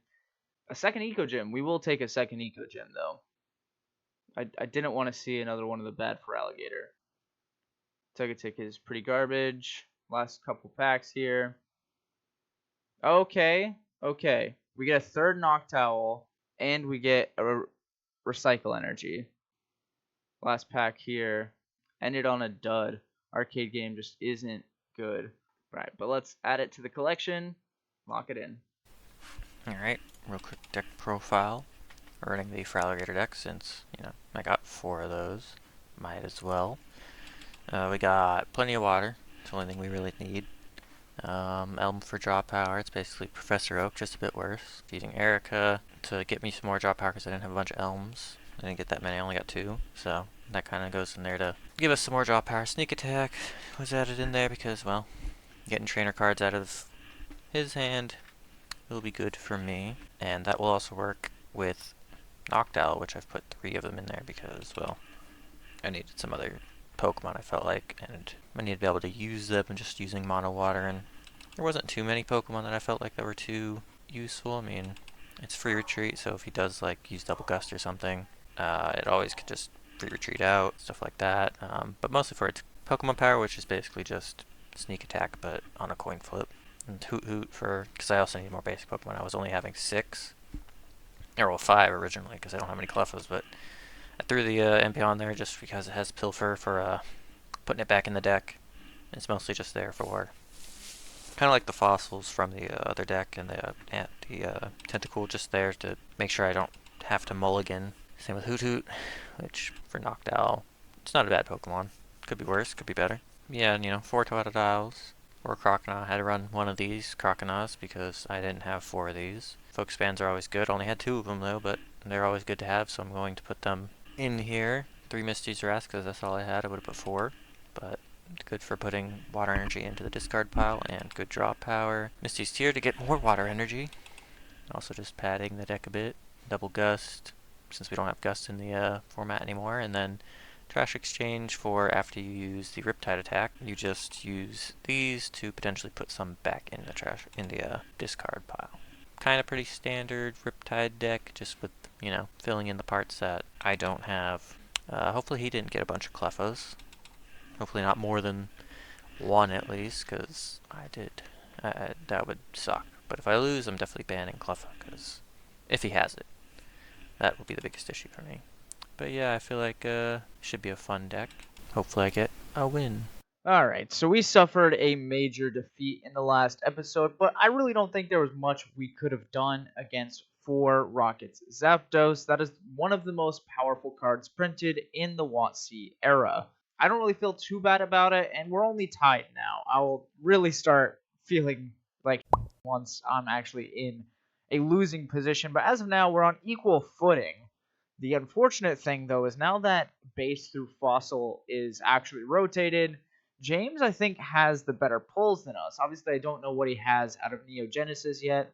A second Eco Gym. We will take a second Eco Gym, though. I didn't want to see another one of the bad Feraligatr. Togetic is pretty garbage. Last couple packs here. Okay. We get a third Noctowl, and we get a Recycle Energy. Last pack here. Ended on a dud. Arcade game just isn't good. Right, but let's add it to the collection. Lock it in. Alright, real quick deck profile. We're running the Feraligatr deck since, I got 4 of those. Might as well. We got plenty of water. It's the only thing we really need. Elm for draw power. It's basically Professor Oak, just a bit worse. Using Erica to get me some more draw power because I didn't have a bunch of Elms. I didn't get that many, I only got 2. So that kind of goes in there to give us some more draw power. Sneak Attack was added in there because, well, getting trainer cards out of his hand will be good for me. And that will also work with Noctowl, which I've put 3 of them in there because, well, I needed some other Pokemon, I felt like, and I needed to be able to use them and just using Mono Water, and there wasn't too many Pokemon that I felt like that were too useful. I mean, it's free retreat, so if he does like use Double Gust or something, it always could just free retreat out, stuff like that. But mostly for its Pokemon power, which is basically just Sneak Attack, but on a coin flip. And Hoot Hoot because I also need more basic Pokemon. I was only having 6, or well 5 originally, because I don't have any Clefos, but I threw the MP on there just because it has Pilfer for putting it back in the deck. It's mostly just there for kind of like the fossils from the other deck and the Tentacool, just there to make sure I don't have to mulligan. Same with Hoot Hoot, which for Noctowl, it's not a bad Pokemon. Could be worse, could be better. Yeah, 4 Totodiles or Croconaw. I had to run one of these Croconaws because I didn't have 4 of these. Focus bands are always good. Only had 2 of them though, but they're always good to have, so I'm going to put them in here. 3 Misty's Wrath because that's all I had. I would have put 4, but good for putting water energy into the discard pile and good draw power. Misty's Tear to get more water energy. Also just padding the deck a bit. Double Gust, since we don't have Gust in the format anymore, and then Trash Exchange for after you use the Riptide attack. You just use these to potentially put some back in the discard pile. Kind of pretty standard Riptide deck, just with, filling in the parts that I don't have. Hopefully he didn't get a bunch of Clefos. Hopefully not more than 1 at least, because I did. That would suck. But if I lose, I'm definitely banning Clefo, because if he has it, that will be the biggest issue for me. But yeah, I feel like it should be a fun deck. Hopefully I get a win. Alright, so we suffered a major defeat in the last episode, but I really don't think there was much we could have done against 4 Rockets Zapdos. That is one of the most powerful cards printed in the WotC era. I don't really feel too bad about it, and we're only tied now. I will really start feeling like once I'm actually in a losing position, but as of now, we're on equal footing. The unfortunate thing, though, is now that base through fossil is actually rotated, James, I think, has the better pulls than us. Obviously, I don't know what he has out of Neo Genesis yet,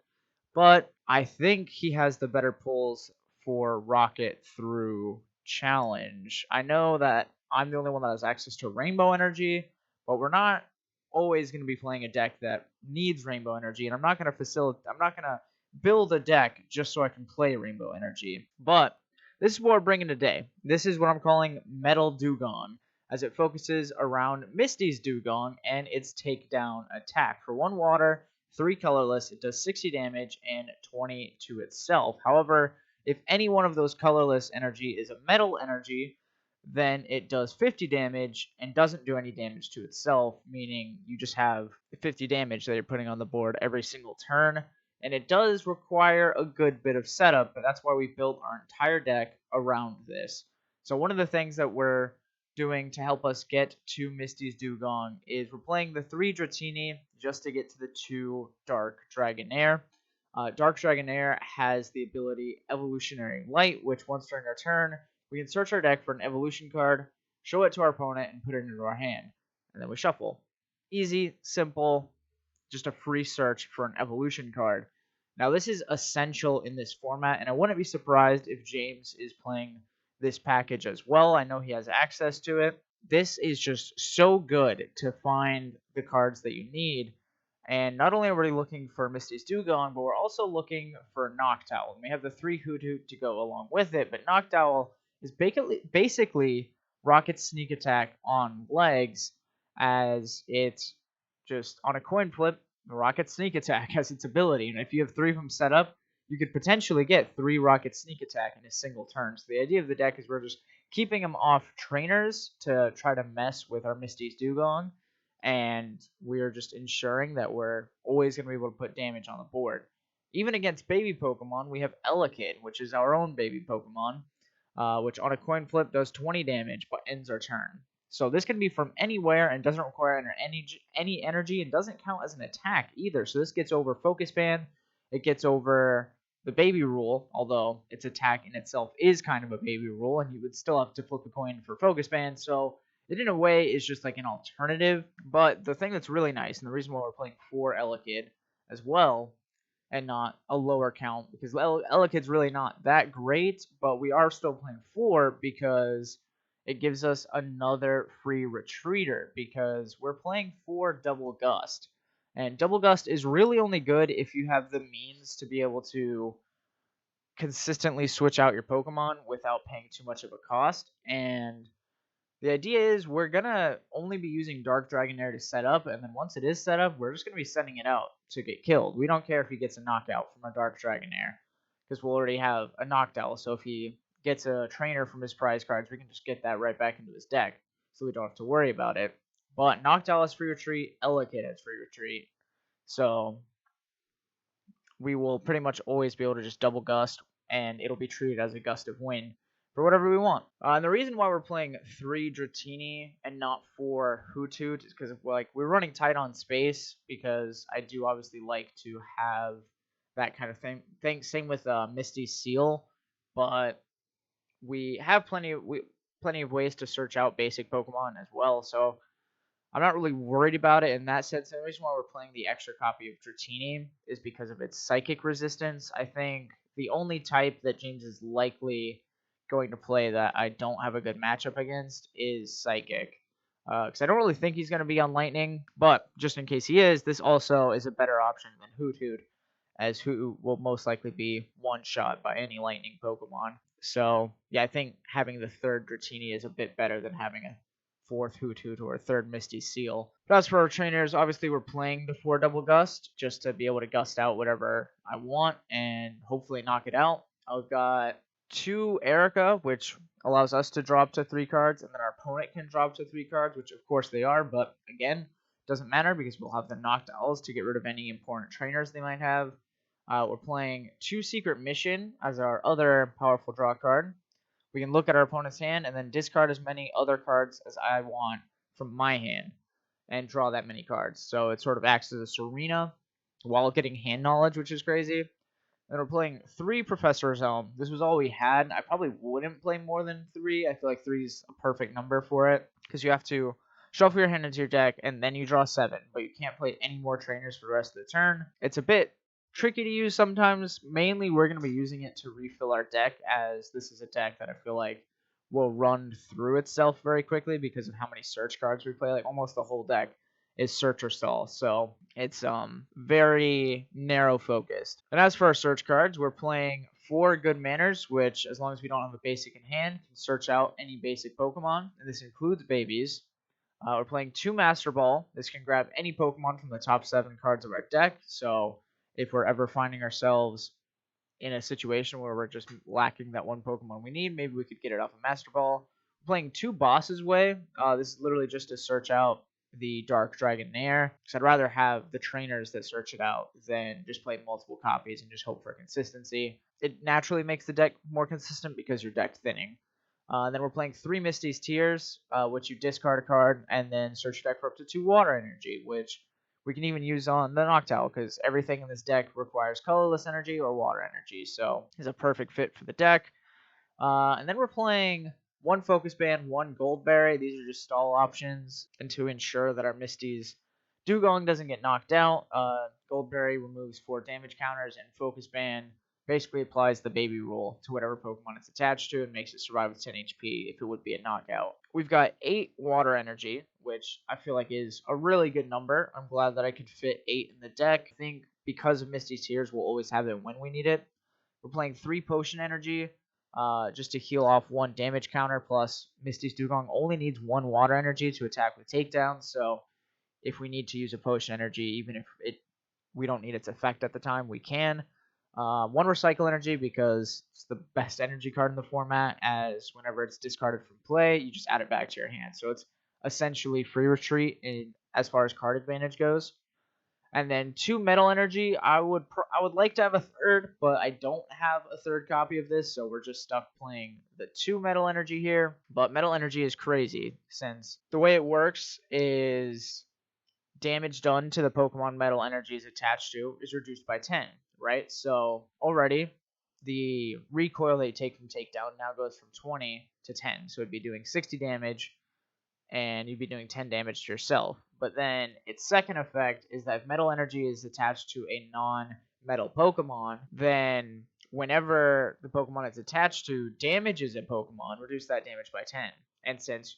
but I think he has the better pulls for Rocket through Challenge. I know that I'm the only one that has access to Rainbow Energy, but we're not always going to be playing a deck that needs Rainbow Energy, and I'm not going to build a deck just so I can play Rainbow Energy. But this is what we're bringing today. This is what I'm calling Metal Dugong, as it focuses around Misty's Dugong and its takedown attack. For 1 water, 3 colorless, it does 60 damage and 20 to itself. However, if any one of those colorless energy is a metal energy, then it does 50 damage and doesn't do any damage to itself, meaning you just have 50 damage that you're putting on the board every single turn. And it does require a good bit of setup, but that's why we built our entire deck around this. So one of the things that we're doing to help us get to Misty's Dugong is we're playing the 3 Dratini just to get to the 2 Dark Dragonair. Dark Dragonair has the ability Evolutionary Light, which once during our turn, we can search our deck for an evolution card, show it to our opponent, and put it into our hand. And then we shuffle. Easy, simple, just a free search for an evolution card. Now, this is essential in this format, and I wouldn't be surprised if James is playing this package as well. I know he has access to it. This is just so good to find the cards that you need. And not only are we looking for Misty's Dugong, but we're also looking for Noctowl. And we have the 3 Hoot Hoot to go along with it, but Noctowl is basically Rocket's sneak attack on legs, as it's just on a coin flip, the Rocket Sneak Attack has its ability, and if you have 3 of them set up, you could potentially get 3 Rocket Sneak Attack in a single turn. So the idea of the deck is we're just keeping them off trainers to try to mess with our Misty's Dugong, and we're just ensuring that we're always going to be able to put damage on the board. Even against baby Pokemon, we have Elekid, which is our own baby Pokemon, which on a coin flip does 20 damage but ends our turn. So this can be from anywhere and doesn't require any energy and doesn't count as an attack either. So this gets over Focus Band. It gets over the baby rule, although its attack in itself is kind of a baby rule, and you would still have to flip a coin for Focus Band. So it in a way is just like an alternative. But the thing that's really nice, and the reason why we're playing for Elekid as well, and not a lower count, because Elekid's really not that great, but we are still playing 4 because it gives us another free retreater, because we're playing 4 Double Gust. And Double Gust is really only good if you have the means to be able to consistently switch out your Pokemon without paying too much of a cost. And the idea is we're going to only be using Dark Dragonair to set up, and then once it is set up, we're just going to be sending it out to get killed. We don't care if he gets a knockout from a Dark Dragonair, because we'll already have a Noctowl, so if he gets a trainer from his prize cards, we can just get that right back into his deck, so we don't have to worry about it. But Noctowl has free retreat, Elekid has free retreat, so we will pretty much always be able to just double gust, and it'll be treated as a gust of wind for whatever we want. And the reason why we're playing 3 Dratini and not 4 Hoot Hoot is because we're running tight on space, because I do obviously like to have that kind of thing. Same with Misty Seal, but we have plenty of ways to search out basic Pokemon as well. So I'm not really worried about it in that sense. The reason why we're playing the extra copy of Dratini is because of its psychic resistance. I think the only type that James is likely going to play that I don't have a good matchup against is Psychic. Because I don't really think he's going to be on Lightning, but just in case he is, this also is a better option than Hoot Hoot, as Hoot will most likely be one-shot by any Lightning Pokemon. So, yeah, I think having the 3rd Dratini is a bit better than having a 4th Hoot Hoot or a 3rd Misty Seal. But as for our trainers, obviously we're playing the 4 Double Gust just to be able to gust out whatever I want and hopefully knock it out. I've got 2 Erica, which allows us to drop to 3 cards, and then our opponent can drop to 3 cards, which of course they are, but again, doesn't matter because we'll have the Noctowls to get rid of any important trainers they might have. We're playing 2 Secret Mission as our other powerful draw card. We can look at our opponent's hand and then discard as many other cards as I want from my hand and draw that many cards. So it sort of acts as a Serena while getting hand knowledge, which is crazy. And we're playing 3 Professor's Helm. This was all we had. I probably wouldn't play more than 3. I feel like 3 is a perfect number for it, because you have to shuffle your hand into your deck, and then you draw 7, but you can't play any more trainers for the rest of the turn. It's a bit tricky to use sometimes. Mainly, we're going to be using it to refill our deck, as this is a deck that I feel like will run through itself very quickly because of how many search cards we play. Like, almost the whole deck is search or stall, so it's very narrow focused. And as for our search cards, we're playing 4 Good Manners, which, as long as we don't have a basic in hand, can search out any basic Pokemon, and this includes babies. We're playing 2 Master Ball. This can grab any Pokemon from the top 7 cards of our deck, so if we're ever finding ourselves in a situation where we're just lacking that one Pokemon we need, maybe we could get it off a Master Ball. We're playing 2 Bosses Way. This is literally just to search out the Dark Dragon Nair, because I'd rather have the trainers that search it out than just play multiple copies and just hope for consistency. It naturally makes the deck more consistent because you're deck thinning. Then we're playing 3 Misty's Tears, which you discard a card and then search your deck for up to 2 Water Energy, which we can even use on the Noctowl because everything in this deck requires colorless energy or water energy, so it's a perfect fit for the deck. And then we're playing 1 Focus Band, 1 Goldberry. These are just stall options, and to ensure that our Misty's Dugong doesn't get knocked out. Goldberry removes 4 damage counters, and Focus Band basically applies the baby rule to whatever Pokemon it's attached to and makes it survive with 10 HP if it would be a knockout. We've got 8 Water Energy, which I feel like is a really good number. I'm glad that I could fit 8 in the deck. I think because of Misty's Tears, we'll always have it when we need it. We're playing 3 Potion Energy, just to heal off 1 damage counter, plus Misty's Dugong only needs 1 Water Energy to attack with takedown, so if we need to use a Potion Energy, even if we don't need its effect at the time, we can. 1 Recycle Energy because it's the best energy card in the format, as whenever it's discarded from play, you just add it back to your hand. So it's essentially free retreat as far as card advantage goes. And then 2 Metal Energy. I would like to have a third, but I don't have a third copy of this, so we're just stuck playing the 2 Metal Energy here. But Metal Energy is crazy, since the way it works is damage done to the Pokemon Metal Energy is attached to is reduced by 10, right? So already the recoil that you take from takedown now goes from 20 to 10. So it'd be doing 60 damage and you'd be doing 10 damage to yourself. But then its second effect is that if Metal Energy is attached to a non-metal Pokemon, then whenever the Pokemon it's attached to damages a Pokemon, reduce that damage by 10. And since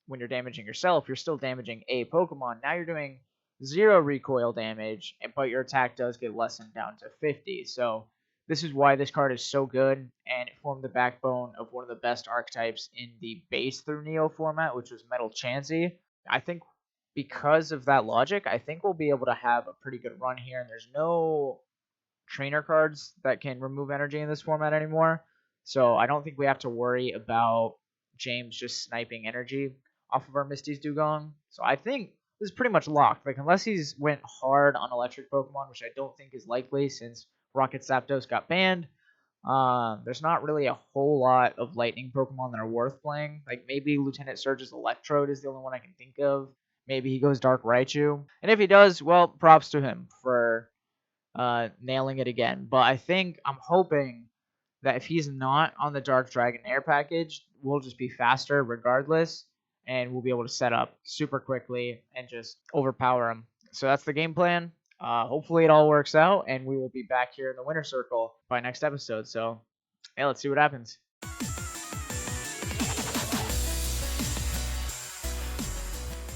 when you're damaging yourself, you're still damaging a Pokemon, now you're doing 0 recoil damage, but your attack does get lessened down to 50. So this is why this card is so good, and it formed the backbone of one of the best archetypes in the base through Neo format, which was Metal Chansey. I think because of that logic, I think we'll be able to have a pretty good run here, and there's no trainer cards that can remove energy in this format anymore. So I don't think we have to worry about James just sniping energy off of our Misty's Dugong. So I think this is pretty much locked. Like, unless he's went hard on electric Pokemon, which I don't think is likely since Rocket Zapdos got banned, there's not really a whole lot of lightning Pokemon that are worth playing. Like, maybe Lieutenant Surge's Electrode is the only one I can think of. Maybe he goes Dark Raichu. And if he does, well, props to him for nailing it again. But I'm hoping that if he's not on the Dark Dragon Air package, we'll just be faster regardless, and we'll be able to set up super quickly and just overpower him. So that's the game plan. Hopefully it all works out, and we will be back here in the Winter Circle by next episode. So, hey, let's see what happens.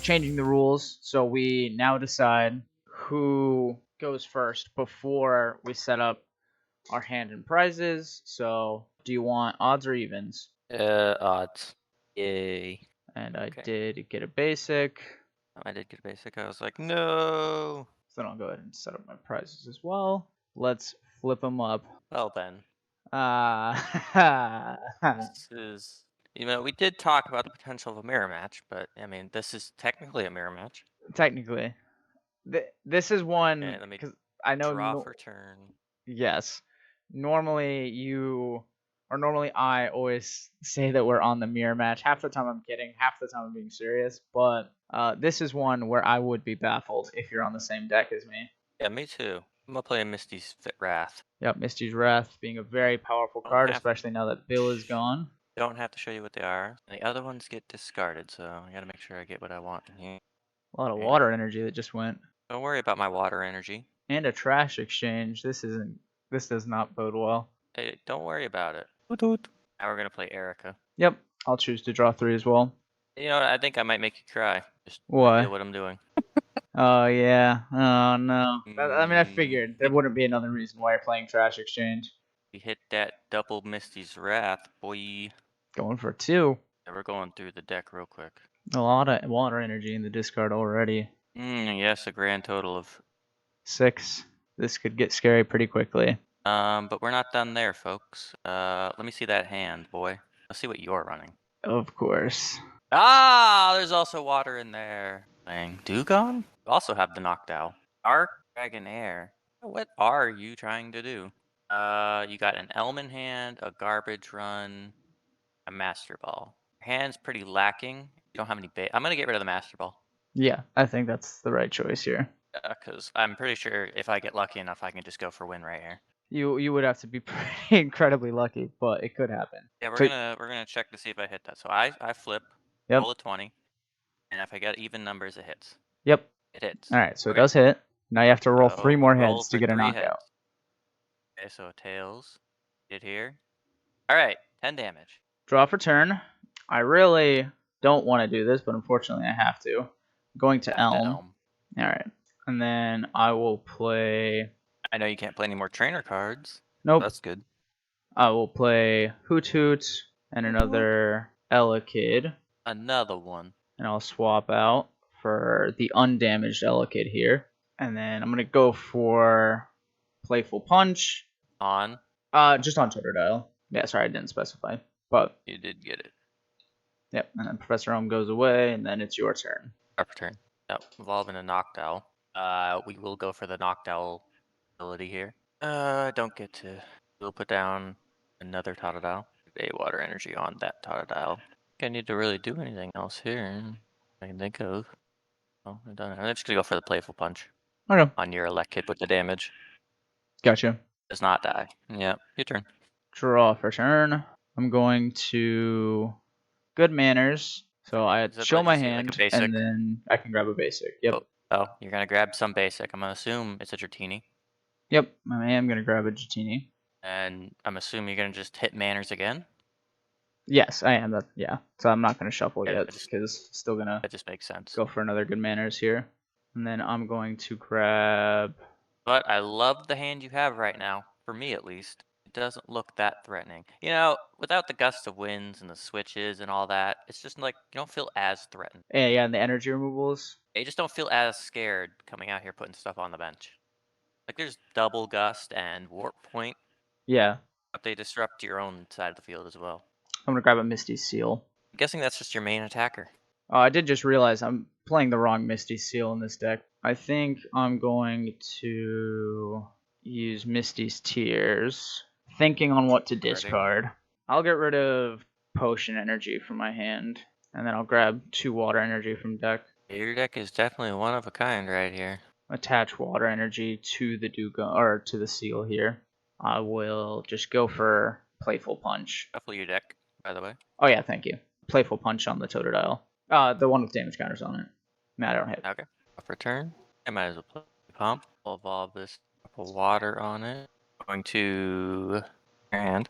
Changing the rules, so we now decide who goes first before we set up our hand and prizes. So, do you want odds or evens? Odds. Yay. And I Okay. did get a basic. I did get a basic. I was like, no. So then I'll go ahead and set up my prizes as well. Let's flip them up. Well then, Uh, this is. We did talk about the potential of a mirror match, but I mean, this is technically a mirror match. technically, this is one Okay, let me because I know. Draw for turn. Yes, normally I always say that we're on the mirror match. Half the time I'm kidding, half the time I'm being serious. But this is one where I would be baffled if you're on the same deck as me. Yeah, me too. I'm gonna play a Misty's Fit Wrath. Yep, Misty's Wrath being a very powerful card, especially now that Bill is gone. Don't have to show you what they are. The other ones get discarded, so I gotta make sure I get what I want in here. A lot of Okay. water energy that just went. Don't worry about my water energy. And a trash exchange. This does not bode well. Hey, don't worry about it. Now we're gonna play Erica. Yep. I'll choose to draw 3 as well. You know what? I think I might make you cry. Just Why? reveal what I'm doing. Oh yeah. Oh no. I mean, I figured there Mm. wouldn't be another reason why you're playing trash exchange. We hit that double Misty's Wrath, boy. Going for 2. Yeah, we're going through the deck real quick. A lot of water energy in the discard already. Yes, a grand total of 6. This could get scary pretty quickly. but we're not done there, folks. Let me see that hand, boy. Let's see what you're running. Of course. Ah, there's also water in there. Playing Dugong? We also have the Noctowl. Arc Dragon Air. What are you trying to do? You got an Elm in hand, a Garbage Run, a Master Ball. Your hand's pretty lacking. You don't have any bait. I'm gonna get rid of the Master Ball. Yeah, I think that's the right choice here. Because I'm pretty sure if I get lucky enough, I can just go for win right here. You would have to be pretty incredibly lucky, but it could happen. Yeah, we're So- gonna check to see if I hit that. So I flip, Yep. roll a 20, and if I get even numbers, it hits. Yep. It hits. All right, so Okay. it does hit. Now you have to roll So 3 more roll heads to for get a 3 knockout. heads. Okay, so tails. Hit here. All right, 10 damage. Draw for turn. I really don't want to do this, but unfortunately I have to. I'm going to Elm. All right, and then I will play. I know you can't play any more trainer cards. Nope. That's good. I will play Hoot Hoot and another Elekid, Another one. and I'll swap out for the undamaged Elekid here. And then I'm gonna go for Playful Punch. On. Just on Totodile. Yeah, sorry, I didn't specify. But You did get it. yep, and then Professor Elm goes away, and then it's your turn. Our turn. Yep. Evolve into Noctowl. We will go for the Noctowl ability here. Don't get to. We'll put down another Totodile. A water energy on that Totodile. I need to really do anything else here. I can think of. Oh, I'm done. I'm just gonna go for the Playful Punch Okay, on your Elekid with the damage. gotcha. Does not die. Yep. Your turn. Draw for turn. I'm going to Good Manners. So I Is that show like my just like a hand, basic? and then I can grab a basic. Yep. Oh, you're gonna grab some basic. I'm gonna assume it's a Dratini. Yep, I am going to grab a Jatini. And I'm assuming you're gonna just hit Manners again. Yes, I am. Yeah. So I'm not going to shuffle Yeah, yet, because still going to That just makes sense. go for another Good Manners here. And then I'm going to grab... But I love the hand you have right now, for me at least. It doesn't look that threatening. You know, without the gust of winds and the switches and all that, it's just like you don't feel as threatened. Yeah, and the energy removals. You just don't feel as scared coming out here putting stuff on the bench. Like there's double gust and warp point, Yeah. but they disrupt your own side of the field as well. I'm going to grab a Misty Seal. I'm guessing that's just your main attacker. I did just realize I'm playing the wrong Misty Seal in this deck. I think I'm going to use Misty's Tears, thinking on what to discard. I'll get rid of Potion Energy from my hand, and then I'll grab 2 Water Energy from deck. Your deck is definitely one of a kind right here. Attach Water Energy to the or to the Seal here. I will just go for Playful Punch. Shuffle your deck, by the way. Oh yeah, thank you. Playful Punch on the Totodile. The one with damage counters on it. No, I don't hit. Okay. Off return. I might as well play Pump. I'll evolve this. Put water on it. Going to your hand.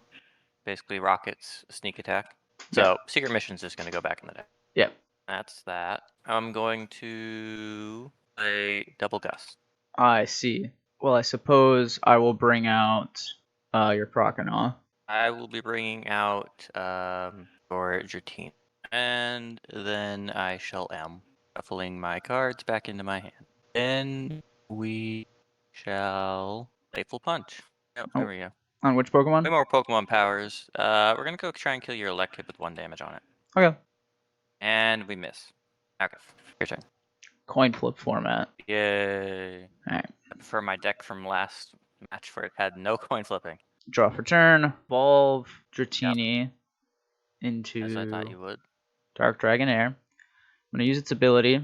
Basically Rocket's sneak attack. So Secret Mission's just going to go back in the deck. Yep. That's that. I'm going to play Double Gust. I see. Well, I suppose I will bring out your Croconaw. I will be bringing out your Dratini. And then I shall shuffling my cards back into my hand. Then we shall Playful Punch. Yep, there we go. On which Pokemon? Way more Pokemon powers. We're gonna go try and kill your Elekid with 1 damage on it. Okay. And we miss. Okay, your turn. Coin flip format. Yay. Alright. I prefer my deck from last match where it had no coin flipping. Draw for turn. Evolve Dratini into As I thought you would. Dark Dragon Air. I'm going to use its ability.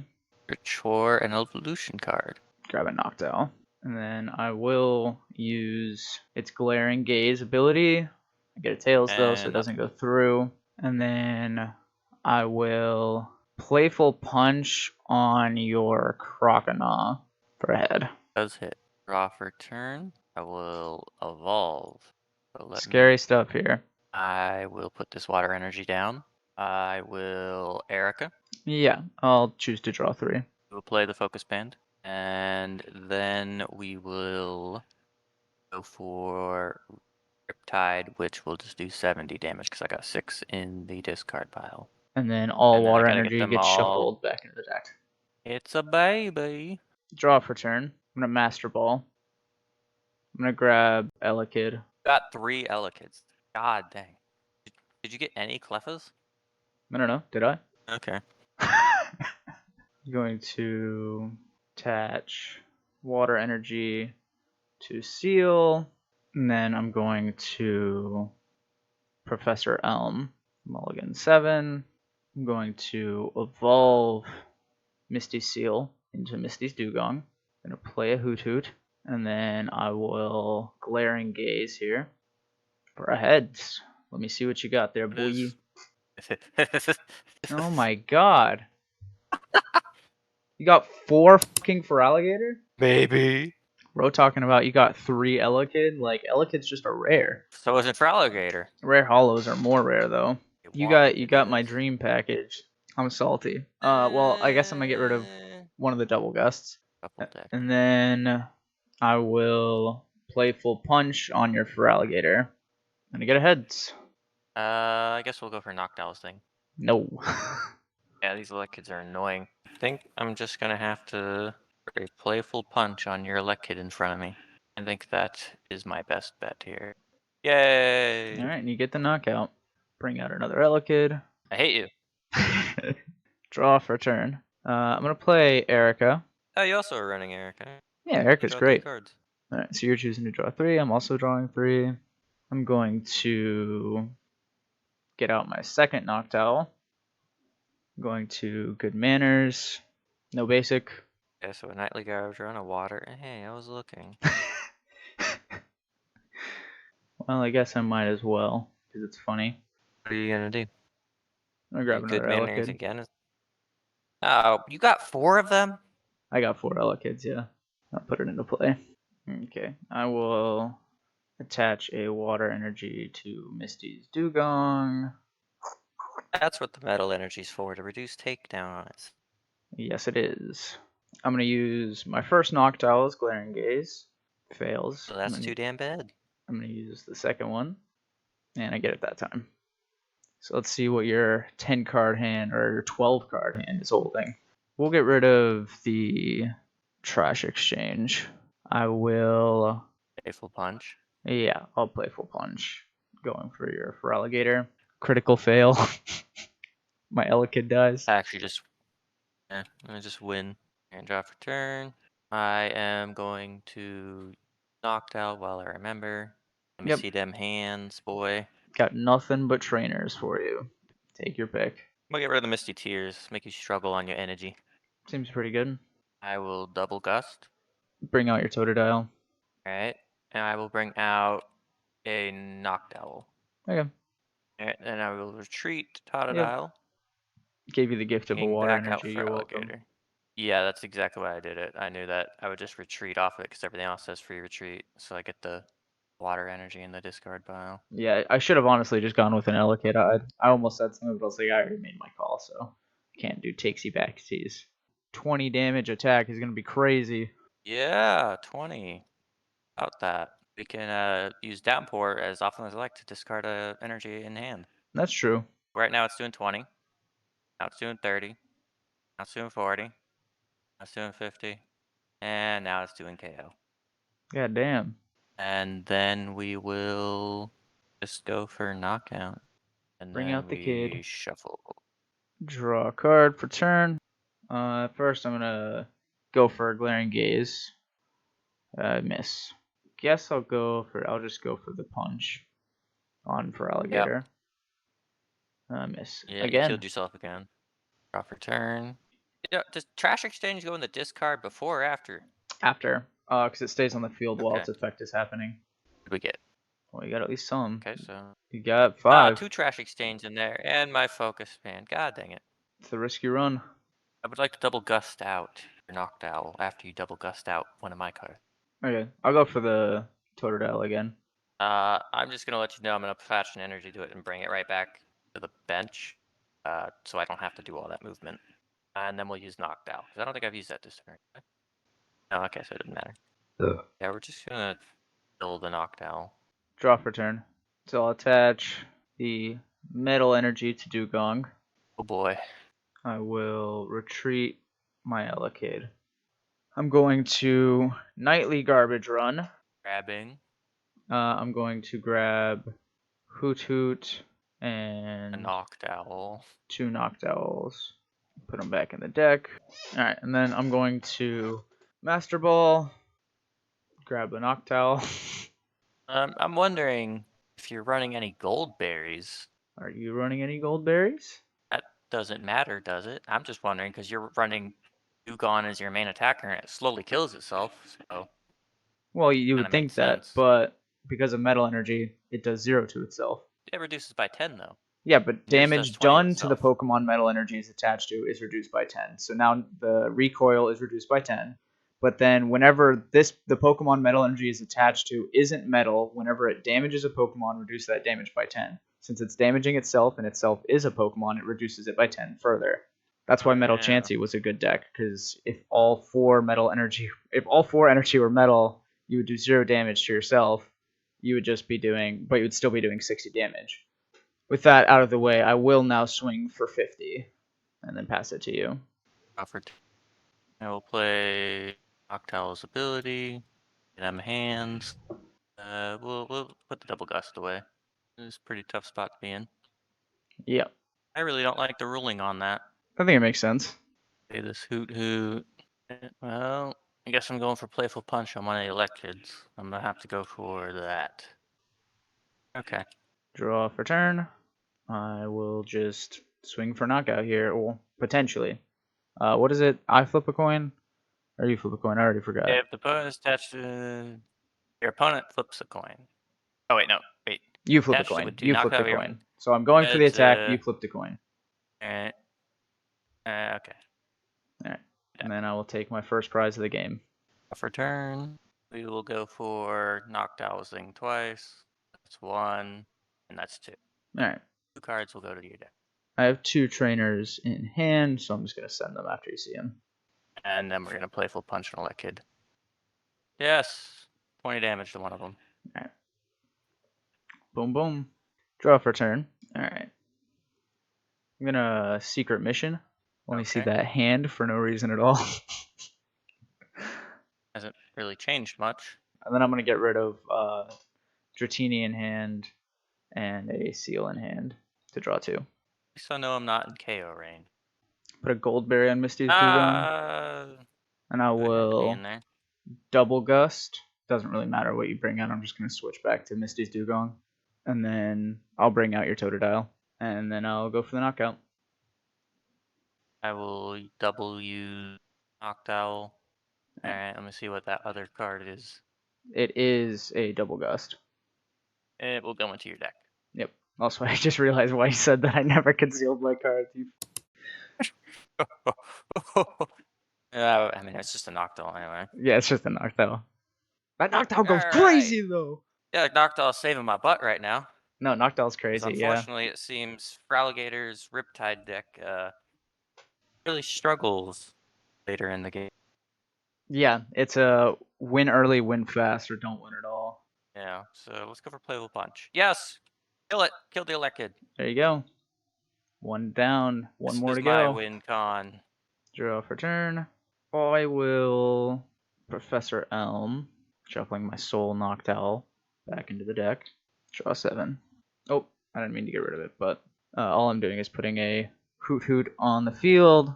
Chore an evolution card. Grab a Noctowl. And then I will use its Glaring Gaze ability. I get a Tails though, so it And doesn't go through. And then I will Playful Punch on your Croconaw for a head. Does hit. Draw for turn. I will evolve. So let Scary me. stuff here. I will put this water energy down. I will Erica. Yeah, I'll choose to draw 3. We'll play the focus band. And then we will go for Riptide, which will just do 70 damage because I got 6 in the discard pile. And then all And then I water gotta get energy them gets all. shuffled back into the deck. It's a baby. Draw for turn. I'm gonna Master Ball. I'm gonna grab Elekid. Got 3 Elekids. God dang. Did you get any Clefas? I don't know. Did I? Okay. Going to attach water energy to Seal. And then I'm going to Professor Elm. Mulligan 7. I'm going to evolve Misty Seal into Misty's Dugong. I'm going to play a Hoot Hoot. And then I will Glaring Gaze here for a heads. Let me see what you got there, boy. Oh my god. You got 4 fucking Feraligatr? Baby. Bro talking about you got 3 Elekid? Like, Elekid's just a rare. So isn't for alligator. Rare hollows are more rare, though. You got my dream package. I'm salty. Well, I guess I'm gonna get rid of one of the double gusts. Couple deck. And then I will Playful Punch on your Feraligatr. And I get a heads. I guess we'll go for Noctowl's thing. No. Yeah, these Elekkids are annoying. I think I'm just gonna have to put a playful punch on your Elekkid in front of me. I think that is my best bet here. Yay! Alright, and you get the knockout. Bring out another Elekid. I hate you. Draw for turn. I'm gonna play Erica. Oh, you also are running Erica. Yeah, You Erica's draw 3 great. cards. Alright, so you're choosing to draw 3. I'm also drawing 3. I'm going to get out my second Noctowl. I'm going to Good Manners. No basic. Okay, so a Nightly Gouger on a water. Hey, I was looking. Well, I guess I might as well, because it's funny. What are you gonna do? I'm gonna grab Good another manners Elekid. again? Oh, you got 4 of them? I got 4 Elekids, yeah. I'll put it into play. Okay, I will attach a water energy to Misty's Dugong. That's what the metal energy's for, to reduce takedown on it. Yes, it is. I'm gonna use my first Noctowl's Glaring Gaze. Fails. So that's too damn bad. I'm gonna use the second one, and I get it that time. So let's see what your 10 card hand or your 12 card hand is holding. We'll get rid of the Trash Exchange. I will. Playful punch. Yeah, I'll Playful Punch. Going for your Feraligatr. Critical fail. My Elekid dies. I actually just, I'm gonna just win and draw for turn. I am going to knocked out while I remember. Let me Yep. see them hands, boy. Got nothing but trainers for you. Take your pick. I'm gonna get rid of the Misty Tears, make you struggle on your energy. Seems pretty good. I will double gust. Bring out your Totodile. Alright. And I will bring out a Noctowl. Okay. Alright, and I will retreat Totodile. Gave you the gift of a Hang water back out energy. for You're welcome. alligator. Yeah, that's exactly why I did it. I knew that I would just retreat off it because everything else says free retreat. So I get the water energy in the discard pile. Yeah, I should have honestly just gone with an Elekid. I almost said something, but I was like, I already made my call, so can't do takesy backsies. 20 damage attack is gonna be crazy. Yeah, 20. About that. We can use Downpour as often as I like to discard energy in hand. That's true. Right now it's doing 20. Now it's doing 30. Now it's doing 40. Now it's doing 50. And now it's doing KO. God damn. And then we will just go for knockout. And Bring then out the we kid. shuffle. Draw a card for turn. First I'm gonna go for a Glaring Gaze. Miss. Guess I'll just go for the punch on Feraligatr. Miss. Yeah, Again. you killed yourself again. Draw for turn. Yeah, does Trash Exchange go in the discard before or after? After. Because it stays on the field while Okay. its effect is happening. What did we get? Well, you got at least some. Okay, so You got 5. 2 trash exchange in there, and my focus fan. God dang it! It's the risk you run. I would like to double gust out your Noctowl after you double gust out one of my cards. Okay, I'll go for the Totodile again. I'm just gonna let you know I'm gonna attach an energy to it and bring it right back to the bench, so I don't have to do all that movement. And then we'll use Noctowl, because I don't think I've used that this turn. Oh, okay, so it doesn't matter. Ugh. Yeah, we're just gonna build a Noctowl. Draw for turn. So I'll attach the metal energy to Dugong. Oh boy. I will retreat my Elekid. I'm going to Nightly Garbage Run. Grabbing I'm going to grab Hoot Hoot a and Noctowl. 2 Noctowls. Put them back in the deck. Alright, and then I'm going to Master Ball. Grab a Noctowl. I'm wondering if you're running any gold berries. Are you running any gold berries? That doesn't matter, does it? I'm just wondering because you're running Dugong as your main attacker and it slowly kills itself, so Well, you kinda would think makes that, sense. but because of metal energy, it does 0 to itself. It reduces by 10 though. Yeah, but Yours does damage 20 to done to the itself. Pokemon metal energy is attached to is reduced by 10. So now the recoil is reduced by 10. But then whenever the Pokemon metal energy is attached to isn't metal, whenever it damages a Pokemon, reduce that damage by 10. Since it's damaging itself and itself is a Pokemon, it reduces it by 10 further. That's why Metal Yeah. Chansey was a good deck, because if all 4 energy were metal, you would do 0 damage to yourself. You would still be doing 60 damage. With that out of the way, I will now swing for 50 and then pass it to you. Offered. I will play Noctowl's ability. Get them hands. We'll put the double gust away. It's a pretty tough spot to be in. Yep. I really don't like the ruling on that. I think it makes sense. Play this Hoot Hoot. Well, I guess I'm going for Playful Punch on one of the Electrids. I'm gonna have to go for that. Okay. Draw for turn. I will just swing for knockout here, or potentially. What is it? I flip a coin? Or you flip a coin? I already forgot. If the opponent is attached to your opponent flips a coin. Oh wait, no, wait. You flip a Attached coin. would do You flipped a knockout your coin. So I'm going for the It's, attack. You flipped a coin. Okay. Alright. And then I will take my first prize of the game. For turn, we will go for Noctowl Zing twice. That's 1, and that's 2. Alright. 2 cards will go to your deck. I have 2 trainers in hand, so I'm just going to send them after you see them. And then we're going to Playful Punch and Elekid. Yes! 20 damage to one of them. Alright. Boom, boom. Draw for turn. Alright. I'm going to secret mission. Let me see Okay. that hand for no reason at all. Hasn't really changed much. And then I'm going to get rid of Dratini in hand and a Seal in hand to draw 2. At least I know I'm not in KO range. Put a Goldberry on Misty's Dugong. And I Good, had to be will in there. double Gust. Doesn't really matter what you bring out. I'm just going to switch back to Misty's Dugong. And then I'll bring out your Totodile. And then I'll go for the knockout. I will double use Noctowl. Alright, let me see what that other card is. It is a double Gust. It will go into your deck. Yep. Also, I just realized why you said that I never concealed my cards. I mean, it's just a Noctowl anyway. Yeah, it's just a Noctowl. That Noctowl goes Alright. crazy, though. Yeah, Noctowl's saving my butt right now. No, Noctowl's 'Cause crazy, yeah. unfortunately, it seems Fraligator's Riptide deck really struggles later in the game. Yeah, it's a win early, win fast, or don't win at all. Yeah, so let's go for Playful Punch. Yes! Kill it! Kill the Elekid. There you go. 1 down, 1 This more is to my go. win con. Draw for turn. I will Professor Elm, shuffling my Soul Noctowl back into the deck. Draw 7. Oh, I didn't mean to get rid of it, but all I'm doing is putting a Hoot Hoot on the field,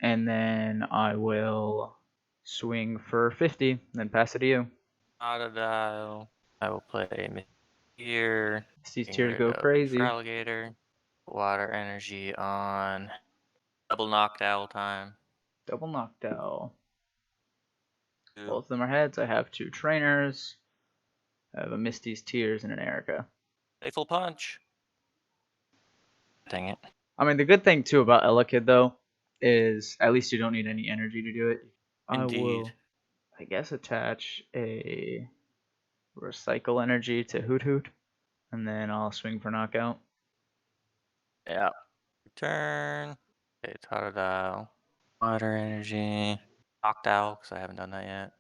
and then I will swing for 50, and then pass it to you. Autodial. I will play here. These tiers go crazy. Fraligator. Water energy on. Double Noctowl time. Double Noctowl. Both of them are heads. I have 2 trainers. I have a Misty's Tears and an Erica. Playful punch. Dang it. I mean, the good thing too about Elekid though is at least you don't need any energy to do it. I Indeed. will, I guess, attach a recycle energy to Hoot Hoot, and then I'll swing for knockout. Yeah. Turn. Okay, Totodile. Water energy. Noctowl, because I haven't done that yet.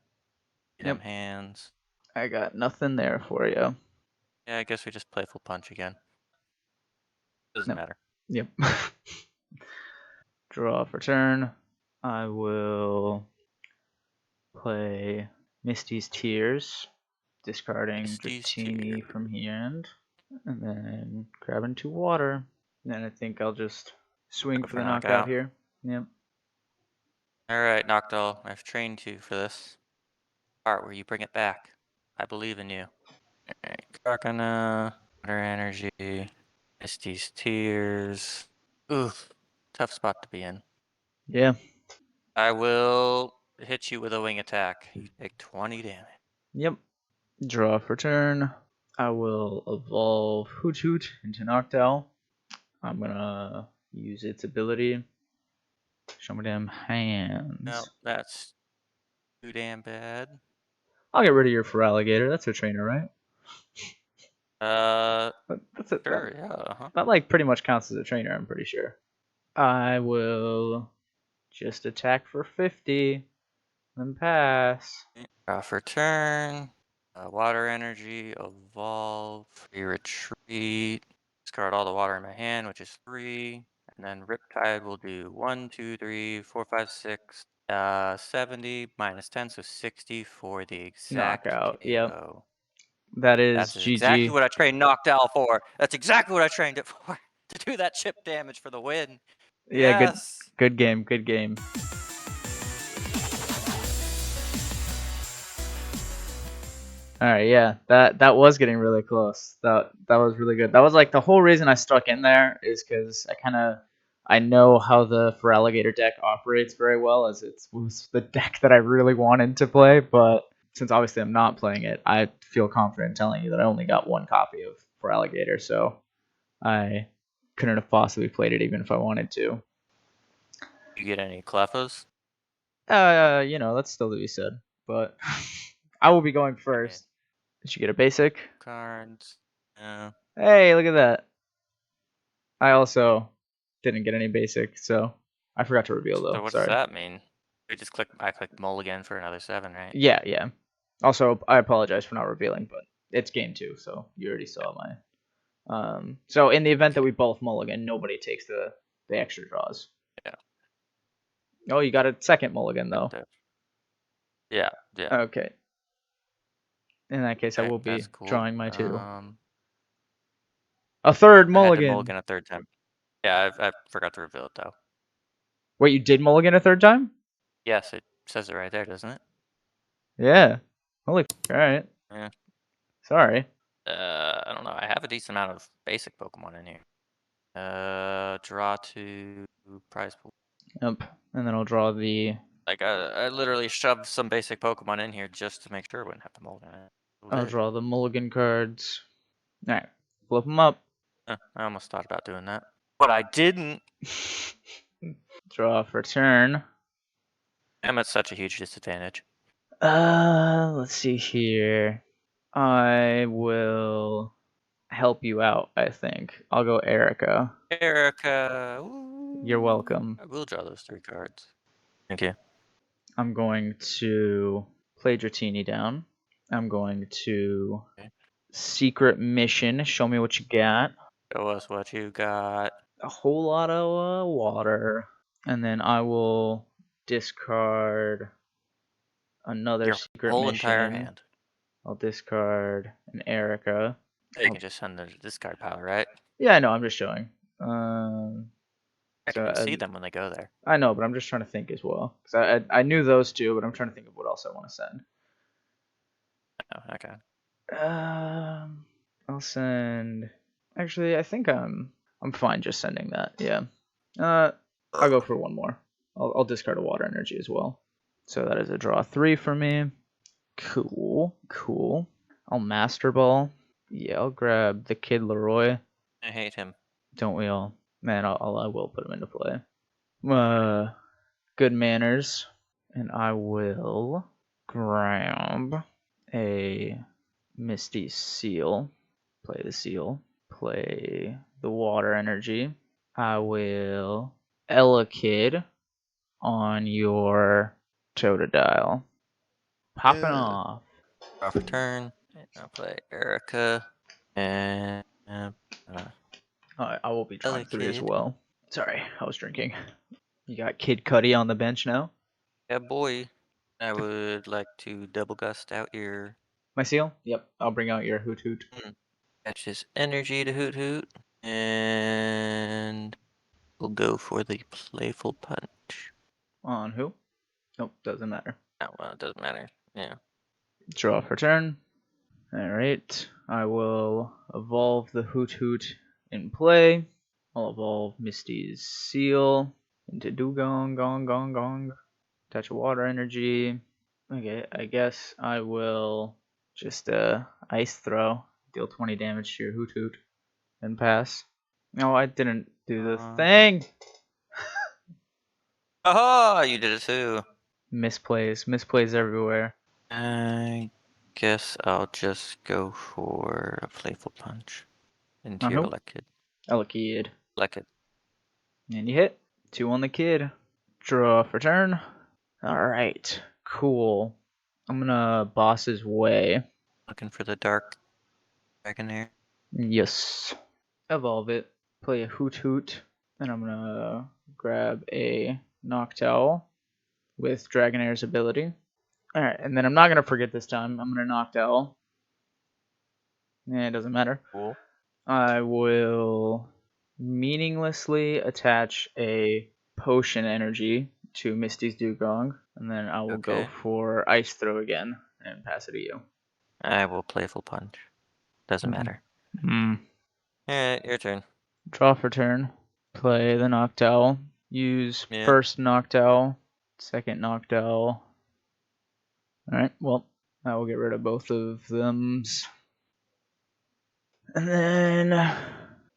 Them hands. I got nothing there for you. Yeah, I guess we just playful punch again. Doesn't matter. Yep. Draw for turn. I will play Misty's Tears, discarding Misty's Dratini Tears. from hand, and then grabbing 2 water. And then I think I'll just swing Go for for the knockout knockout. here. Yep. Alright, Noctowl, I've trained you for this part where you bring it back. I believe in you. Alright, Karkana, Water Energy, Misty's Tears. Oof, tough spot to be in. Yeah. I will hit you with a wing attack. You take 20 damage. Yep. Draw for turn. I will evolve Hoot Hoot into Noctowl. I'm gonna use its ability. Show me them hands. No, that's too damn bad. I'll get rid of your Feraligatr. That's a trainer, right? That's it. Sure, yeah, That like pretty much counts as a trainer, I'm pretty sure. I will just attack for 50, then pass. Draw for turn. Water energy, evolve, free retreat. Discard all the water in my hand, which is 3. And then Riptide will do 1, 2, 3, 4, 5, 6, 70 minus 10, so 60 for the exact Knockout. KO. Yep. That is That's GG. exactly what I trained Noctowl for. That's exactly what I trained it for. To do that chip damage for the win. Yeah, Yes. good game, good game. All right, yeah, that was getting really close. That was really good. That was like the whole reason I stuck in there is because I know how the Feraligatr deck operates very well, as it was the deck that I really wanted to play. But since obviously I'm not playing it, I feel confident telling you that I only got 1 copy of Feraligatr, so I couldn't have possibly played it even if I wanted to. You get any Clefas? That's still to be said, but I will be going first. Did you get a basic? Cards. Yeah. Hey, look at that. I also didn't get any basic, so I forgot to reveal though. So what Sorry. does that mean? We just I clicked mulligan for another 7, right? Yeah. Also, I apologize for not revealing, but it's game 2, so you already saw my. So in the event that we both mulligan, nobody takes the extra draws. Yeah. Oh, you got a second mulligan though. Yeah. Okay. In that case, I will be that's cool. drawing my 2. I A third had to mulligan. mulligan a third time. Yeah, I forgot to reveal it though. Wait, you did mulligan a third time? Yes, it says it right there, doesn't it? Yeah. Holy. All right. Yeah. Sorry. I don't know. I have a decent amount of basic Pokemon in here. Draw to prize pool. Yep. And then I'll draw the. Like I literally shoved some basic Pokemon in here just to make sure I wouldn't have to mulligan it. I'll draw the mulligan cards. All right. Flip them up. I almost thought about doing that, but I didn't. Draw for turn. I'm at such a huge disadvantage. Let's see here. I will help you out, I think. I'll go Erica. Erica. You're welcome. I will draw those 3 cards. Thank you. I'm going to play Dratini down. I'm going to secret mission. Show me what you got. Show us what you got. A whole lot of water. And then I will discard another Your secret whole mission. entire hand. I'll discard an Erica. You can just send the discard pile, right? Yeah, I know. I'm just showing. I can see them when they go there. I know, but I'm just trying to think as well. Because I knew those 2, but I'm trying to think of what else I want to send. Oh, okay. I'll send. Actually, I think I'm fine just sending that. Yeah. I'll go for 1 more. I'll discard a water energy as well. So that is a draw 3 for me. Cool. I'll Master Ball. Yeah, I'll grab the Kid Leroy. I hate him. Don't we all? Man, I will put him into play. Good manners. And I will grab a Misty Seal. Play the Seal. Play the Water Energy. I will Elekid on your Totodile. Popping off. Draw for turn. And I'll play Erica. And I will be drawing 3 as Elekid. well. Sorry, I was drinking. You got Kid Cudi on the bench now. Yeah, boy. I would like to double gust out your My seal? Yep, I'll bring out your Hoot Hoot. catch his energy to Hoot Hoot. And we'll go for the Playful Punch. On who? Nope, doesn't matter. Oh, well, it doesn't matter. Yeah. Draw for turn. Alright, I will evolve the Hoot Hoot in play. I'll evolve Misty's Seal into Dugong, Gong, Gong, Gong. Touch of Water Energy. Okay, I guess I will just Ice Throw. Deal 20 damage to your Hoot Hoot. And pass. No, I didn't do the thing! Aha! You did it too. Misplays everywhere. I guess I'll just go for a Playful Punch into On your who? Elekid. Elekid. Elekid. And you hit. 2 on the Kid. Draw for turn. Alright, cool. I'm gonna Boss's Way. Looking for the Dark Dragonair. Yes. Evolve it. Play a Hoot Hoot. And I'm gonna grab a Noctowl with Dragonair's ability. Alright, and then I'm not gonna forget this time. I'm gonna Noctowl. It doesn't matter. Cool. I will meaninglessly attach a Potion Energy to Misty's Dugong, and then I will go Okay. for Ice Throw again and pass it to you. I will Playful Punch. Doesn't matter. Alright, your turn. Draw for turn. Play the Noctowl. Use Yeah. first Noctowl, second Noctowl. Alright, well, I will get rid of both of them. And then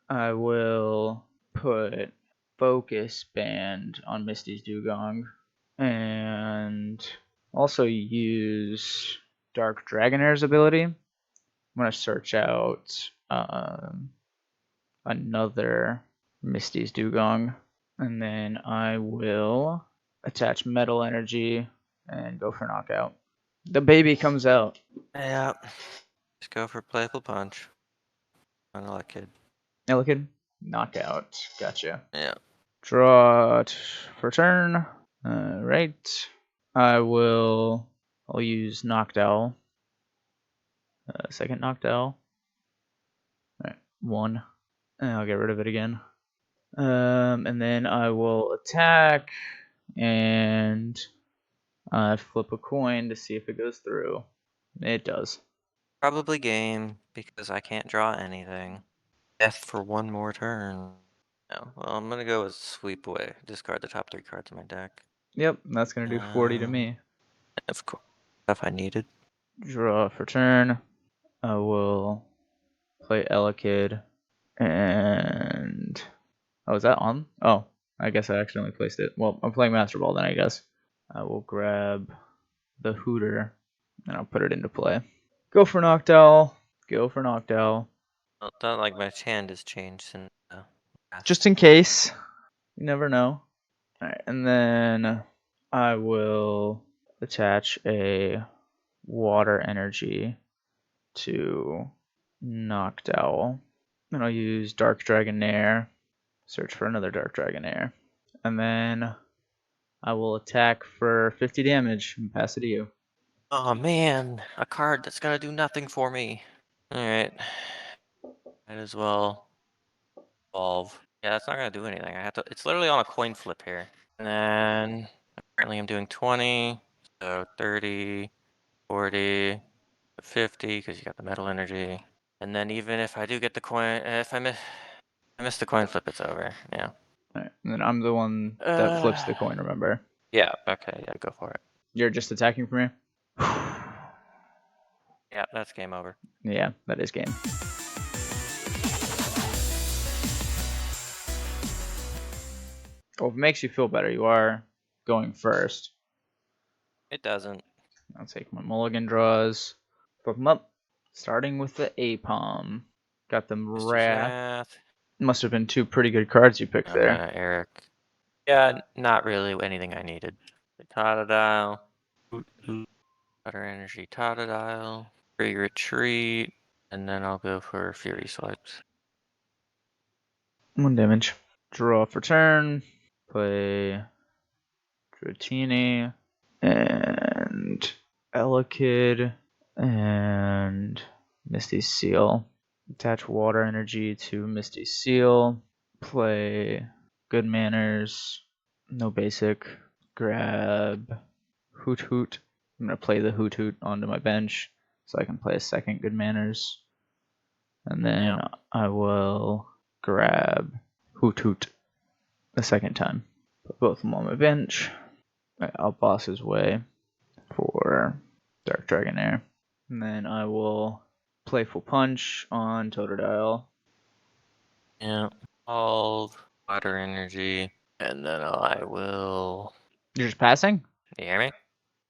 I will put Focus Band on Misty's Dugong. And also use Dark Dragonair's ability. I'm going to search out another Misty's Dugong. And then I will attach Metal Energy and go for Knockout. The baby comes out. Yeah. Just go for Playful Punch. On Elekid. Elekid, Knockout. Gotcha. Yeah. Draw for turn. Right. I'll use Noctowl. Second Noctowl. Alright, 1. And I'll get rid of it again. And then I will attack and flip a coin to see if it goes through. It does. Probably game, because I can't draw anything. Death for one more turn. No. Well, I'm gonna go with Sweep Away. Discard the top 3 cards of my deck. Yep, that's going to do 40 to me. Of course. Stuff I needed. Draw for turn. I will play Elekid. And... Oh, is that on? Oh, I guess I accidentally placed it. Well, I'm playing Master Ball then, I guess. I will grab the Hooter, and I'll put it into play. Go for Noctowl. Go for Noctowl. Well, it's not like my hand has changed since Just in case. You never know. Alright, and then I will attach a Water Energy to Noctowl. And I'll use Dark Dragonair. Search for another Dark Dragonair. And then I will attack for 50 damage and pass it to you. Oh man, a card that's gonna do nothing for me. Alright. Might as well evolve. Yeah, that's not gonna do anything. It's literally on a coin flip here. And then apparently I'm doing 20, so 30, 40, 50, because you got the metal energy. And then even if I do get the coin, if I miss the coin flip, it's over. Yeah. Alright, and then I'm the one that flips the coin, remember? Yeah, okay, yeah, go for it. You're just attacking for me? Yeah, that's game over. Yeah, that is game. Well, if it makes you feel better, you are going first. It doesn't. I'll take my mulligan draws. Flip them up. Starting with the A-Palm. Got them Mr. Wrath. Wrath. Must have been two pretty good cards you picked there. Eric. Yeah, not really anything I needed. The Totodile. Water Energy Totodile. Free Retreat. And then I'll go for Fury Swipes. 1 damage. Draw for turn. Play Dratini. And Elekid. And Misty Seal. Attach water energy to Misty Seal. Play Good Manners. No basic. Grab Hoot Hoot. I'm going to play the Hoot Hoot onto my bench so I can play a second Good Manners. And then I will grab Hoot Hoot the second time. Put both of them on my bench. I'll boss his way for Dark Dragonair. And then I will Playful Punch on Totodile. Yeah. All Water Energy. And then I will... You're just passing? You hear me?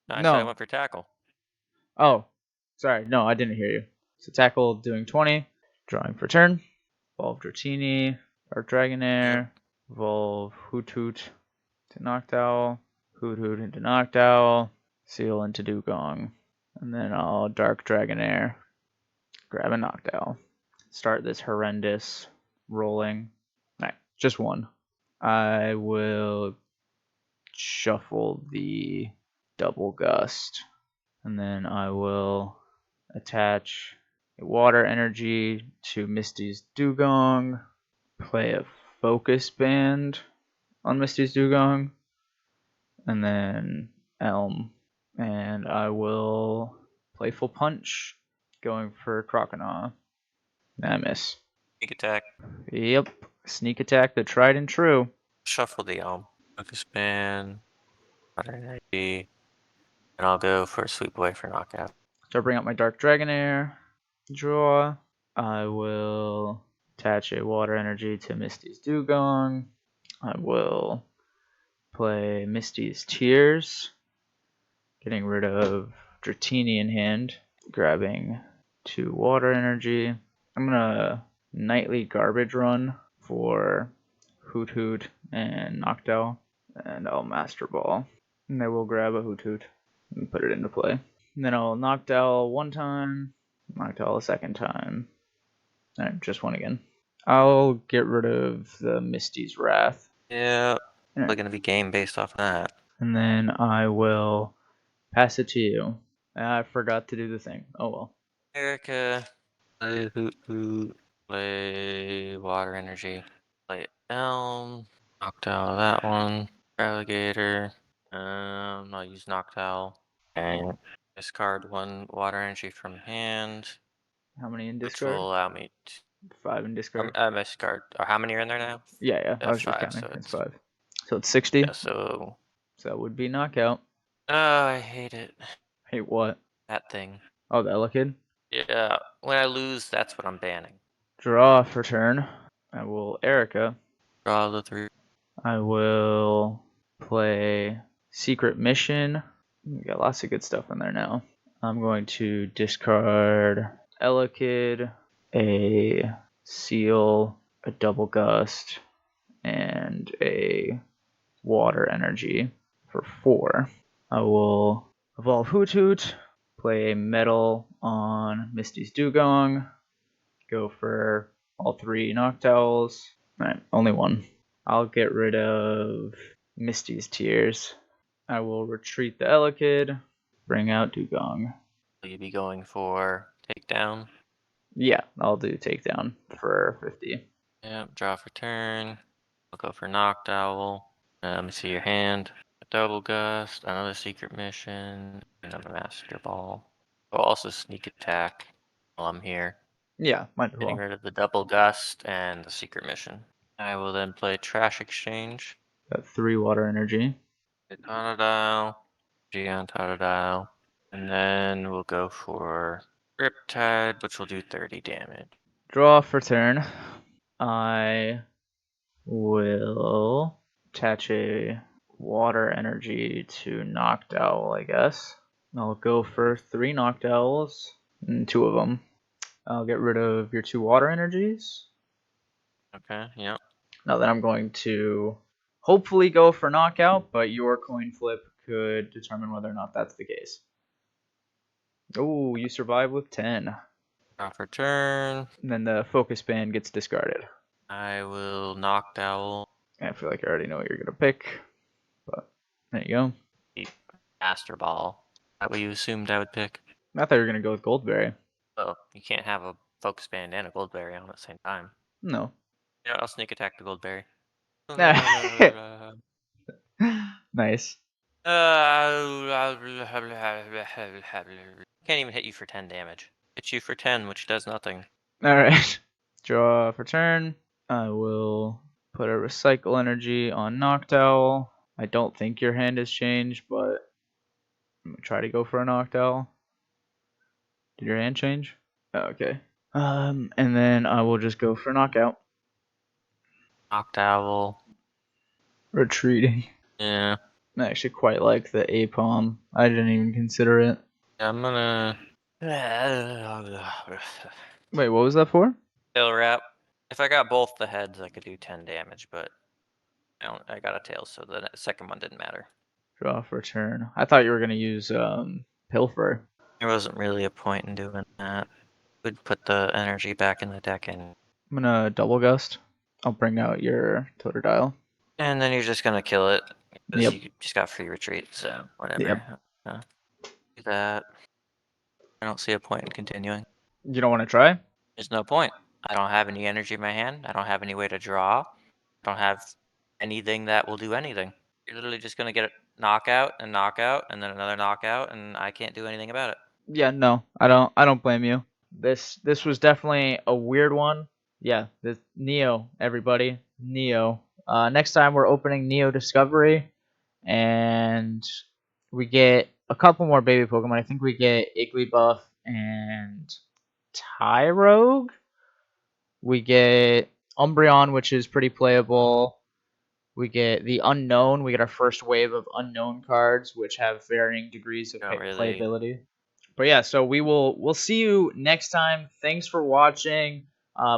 I No. said I went for Tackle. Oh, sorry. No, I didn't hear you. So tackle doing 20. Drawing for turn. Evolve Dratini. Dark Dragonair. Evolve Hoot Hoot to Noctowl. Hoot Hoot into Noctowl. Seal into Dugong. And then I'll Dark Dragonair. Grab a Noctowl. Start this horrendous rolling. Alright, just one. I will shuffle the Double Gust. And then I will attach a water energy to Misty's Dugong. Play a Focus Band on Misty's Dugong. And then Elm. And I will Playful Punch, going for Croconaw. I miss. Sneak Attack. Yep. Sneak Attack, the tried and true. Shuffle the Elm. Focus Band. Water Energy. And I'll go for Sweep Away for Knockout. So I bring out my Dark Dragonair. Draw. I will attach a water energy to Misty's Dugong. I will play Misty's Tears, getting rid of Dratini in hand, grabbing 2 water energy. I'm gonna Nightly Garbage Run for Hoot Hoot and Noctowl, and I'll Master Ball. And I will grab a Hoot Hoot and put it into play. And then I'll Noctowl 1 time, Noctowl a 2nd time. Alright, just 1 again. I'll get rid of the Misty's Wrath. Yeah, probably going to be game based off that. And then I will pass it to you. I forgot to do the thing. Oh well. Erica, play Hoot Hoot, play Water Energy, play Elm, Noctowl that one, Alligator, I'll use Noctowl, and discard 1 Water Energy from hand, How many in which discard? will allow me to... 5 in discard. discard. Or how many are in there now? Yeah. I was 5, just counting. so It's 5. So it's 60. Yeah, so... So that would be knockout. I hate it. Hate what? That thing. Oh, the Elekid. Yeah, when I lose, that's what I'm banning. Draw for turn. I will Erica. Draw the 3. I will play Secret Mission. We got lots of good stuff in there now. I'm going to discard Elekid, a Seal, a Double Gust, and a Water Energy for 4. I will evolve Hoot Hoot, play a Metal on Misty's Dugong, go for all 3 Noctowls. Alright, only 1. I'll get rid of Misty's Tears. I will retreat the Elekid, bring out Dugong. Will you be going for takedown? Yeah, I'll do takedown for 50. Yep, draw for turn. I'll go for Noctowl. Let me see your hand. A Double Gust, another Secret Mission, another Master Ball. I'll also Sneak Attack while I'm here. Yeah, might as Getting well. rid of the Double Gust and the Secret Mission. I will then play Trash Exchange. Got 3 water energy. Totodile, Gion Totodile, and then we'll go for Riptide, which will do 30 damage. Draw for turn. I will attach a water energy to Knocked Owl, I guess. I'll go for 3 Knocked Owls, and 2 of them. I'll get rid of your 2 water energies. Okay, yep. Now then I'm going to hopefully go for knockout, but your coin flip could determine whether or not that's the case. Oh, you survive with 10. Draw for turn. And then the focus band gets discarded. I will Knocked Owl. I feel like I already know what you're going to pick, but there you go. Master Ball. Is that what you assumed I would pick? I thought you were going to go with Goldberry. Oh, you can't have a Focus Band and a Goldberry on at the same time. No. Yeah, I'll sneak attack the Goldberry. Nice. Can't even hit you for 10 damage. Hit you for 10, which does nothing. Alright. Draw for turn. I will put a recycle energy on Knocked Owl. I don't think your hand has changed, but I'm gonna try to go for a Knocked Owl. Did your hand change? Oh, okay. And then I will just go for knockout. Knocked Owl. Retreating. Yeah. I actually quite like the A-Palm. I didn't even consider it. I'm gonna... Wait, what was that for? Tail Wrap. If I got both the heads, I could do 10 damage, but I got a tail, so the second one didn't matter. Draw for turn. I thought you were gonna use Pilfer. There wasn't really a point in doing that. Would put the energy back in the deck and I'm gonna double gust. I'll bring out your Totodile. then you're just gonna kill it. Because Yep. you just got free retreat, so whatever. Yep. Do that. I don't see a point in continuing. You don't want to try? There's no point. I don't have any energy in my hand. I don't have any way to draw. I don't have anything that will do anything. You're literally just gonna get a knockout, and then another knockout, and I can't do anything about it. Yeah, no, I don't blame you. This was definitely a weird one. Yeah, the Neo, everybody, Neo. Next time we're opening Neo Discovery, and we get a couple more baby Pokemon. I think we get Igglybuff and Tyrogue. We get Umbreon, which is pretty playable. We get the Unknown. We get our first wave of Unknown cards, which have varying degrees of playability. But yeah, so we'll see you next time. Thanks for watching.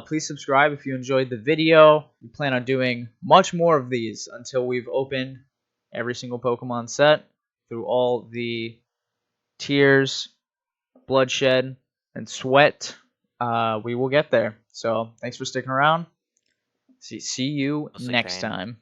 Please subscribe if you enjoyed the video. We plan on doing much more of these until we've opened every single Pokemon set through all the tears, bloodshed, and sweat. We will get there. So thanks for sticking around. See you Mostly next pain. time.